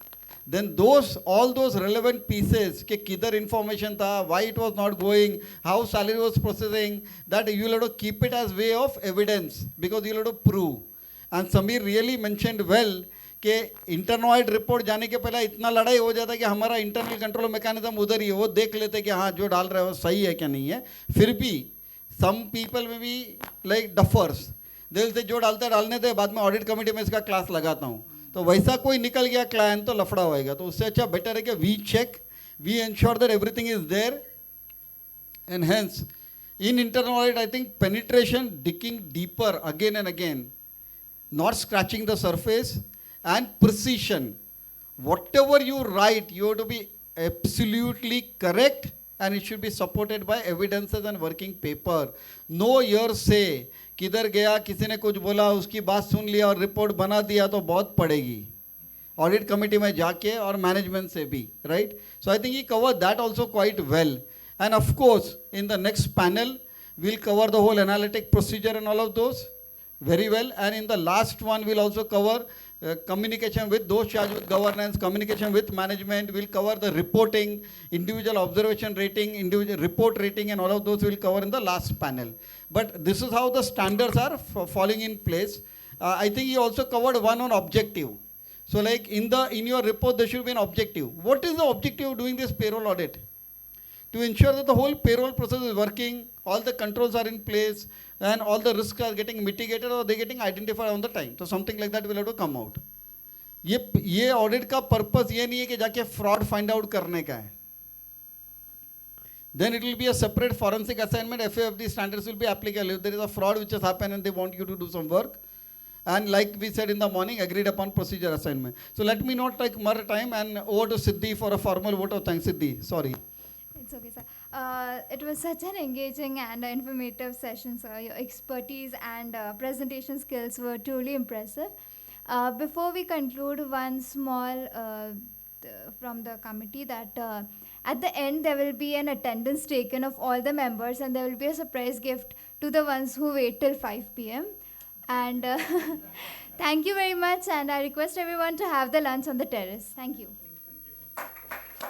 then all those relevant pieces, ke kidhar information tha, why it was not going, how salary was processing, that you will have to keep it as way of evidence, because you will have to prove. And Samir really mentioned well कि इंटरनॉइड report जाने के पहले इतना लड़ाई हो जाता है कि हमारा इंटरनल कंट्रोल मैकेनिज्म उधर ही है, वो देख लेते कि हाँ जो डाल रहे हो सही है क्या नहीं है. फिर भी सम पीपल में भी लाइक डफर्स, दिल से जो डालते डालने थे, बाद में ऑडिट कमेटी में इसका क्लास लगाता हूँ, तो वैसा कोई निकल गया क्लाइंट तो लफड़ा होएगा. तो उससे अच्छा बेटर है कि we check, we ensure that everything is there. And hence in internal audit I think penetration, digging deeper again and again, not scratching the surface, and precision. Whatever you write, you have to be absolutely correct, and it should be supported by evidences and working paper. No hearsay. किधर गया, किसी ने कुछ बोला, उसकी बात सुन लिया और रिपोर्ट बना दिया तो बहुत पड़ेगी ऑडिट कमेटी में जाके और मैनेजमेंट से भी, right? So I think he covered that also quite well. And of course, in the next panel, we'll cover the whole analytic procedure and all of those very well. And in the last one, we'll also cover communication with those charged with governance, communication with management. We'll cover the reporting, individual observation rating, individual report rating, and all of those we'll cover in the last panel. But this is how the standards are falling in place. I think he also covered one on objective. So like in your report, there should be an objective. What is the objective of doing this payroll audit? To ensure that the whole payroll process is working, all the controls are in place, and all the risks are getting mitigated or they're getting identified on the time. So something like that will have to come out. ये audit का purpose ये नहीं है कि जाके fraud find out करने का है. Then it will be a separate forensic assignment. FAFD standards will be applicable. If there is a fraud which has happened and they want you to do some work, and like we said in the morning, agreed upon procedure assignment. So let me not take more time, and over to Siddhi for a formal vote of thanks. Siddhi, sorry. It's okay, sir. It was such an engaging and informative session, sir. Your expertise and presentation skills were truly impressive. Before we conclude, one small from the committee that at the end there will be an attendance taken of all the members, and there will be a surprise gift to the ones who wait till 5 p.m. And thank you very much, and I request everyone to have the lunch on the terrace. Thank you.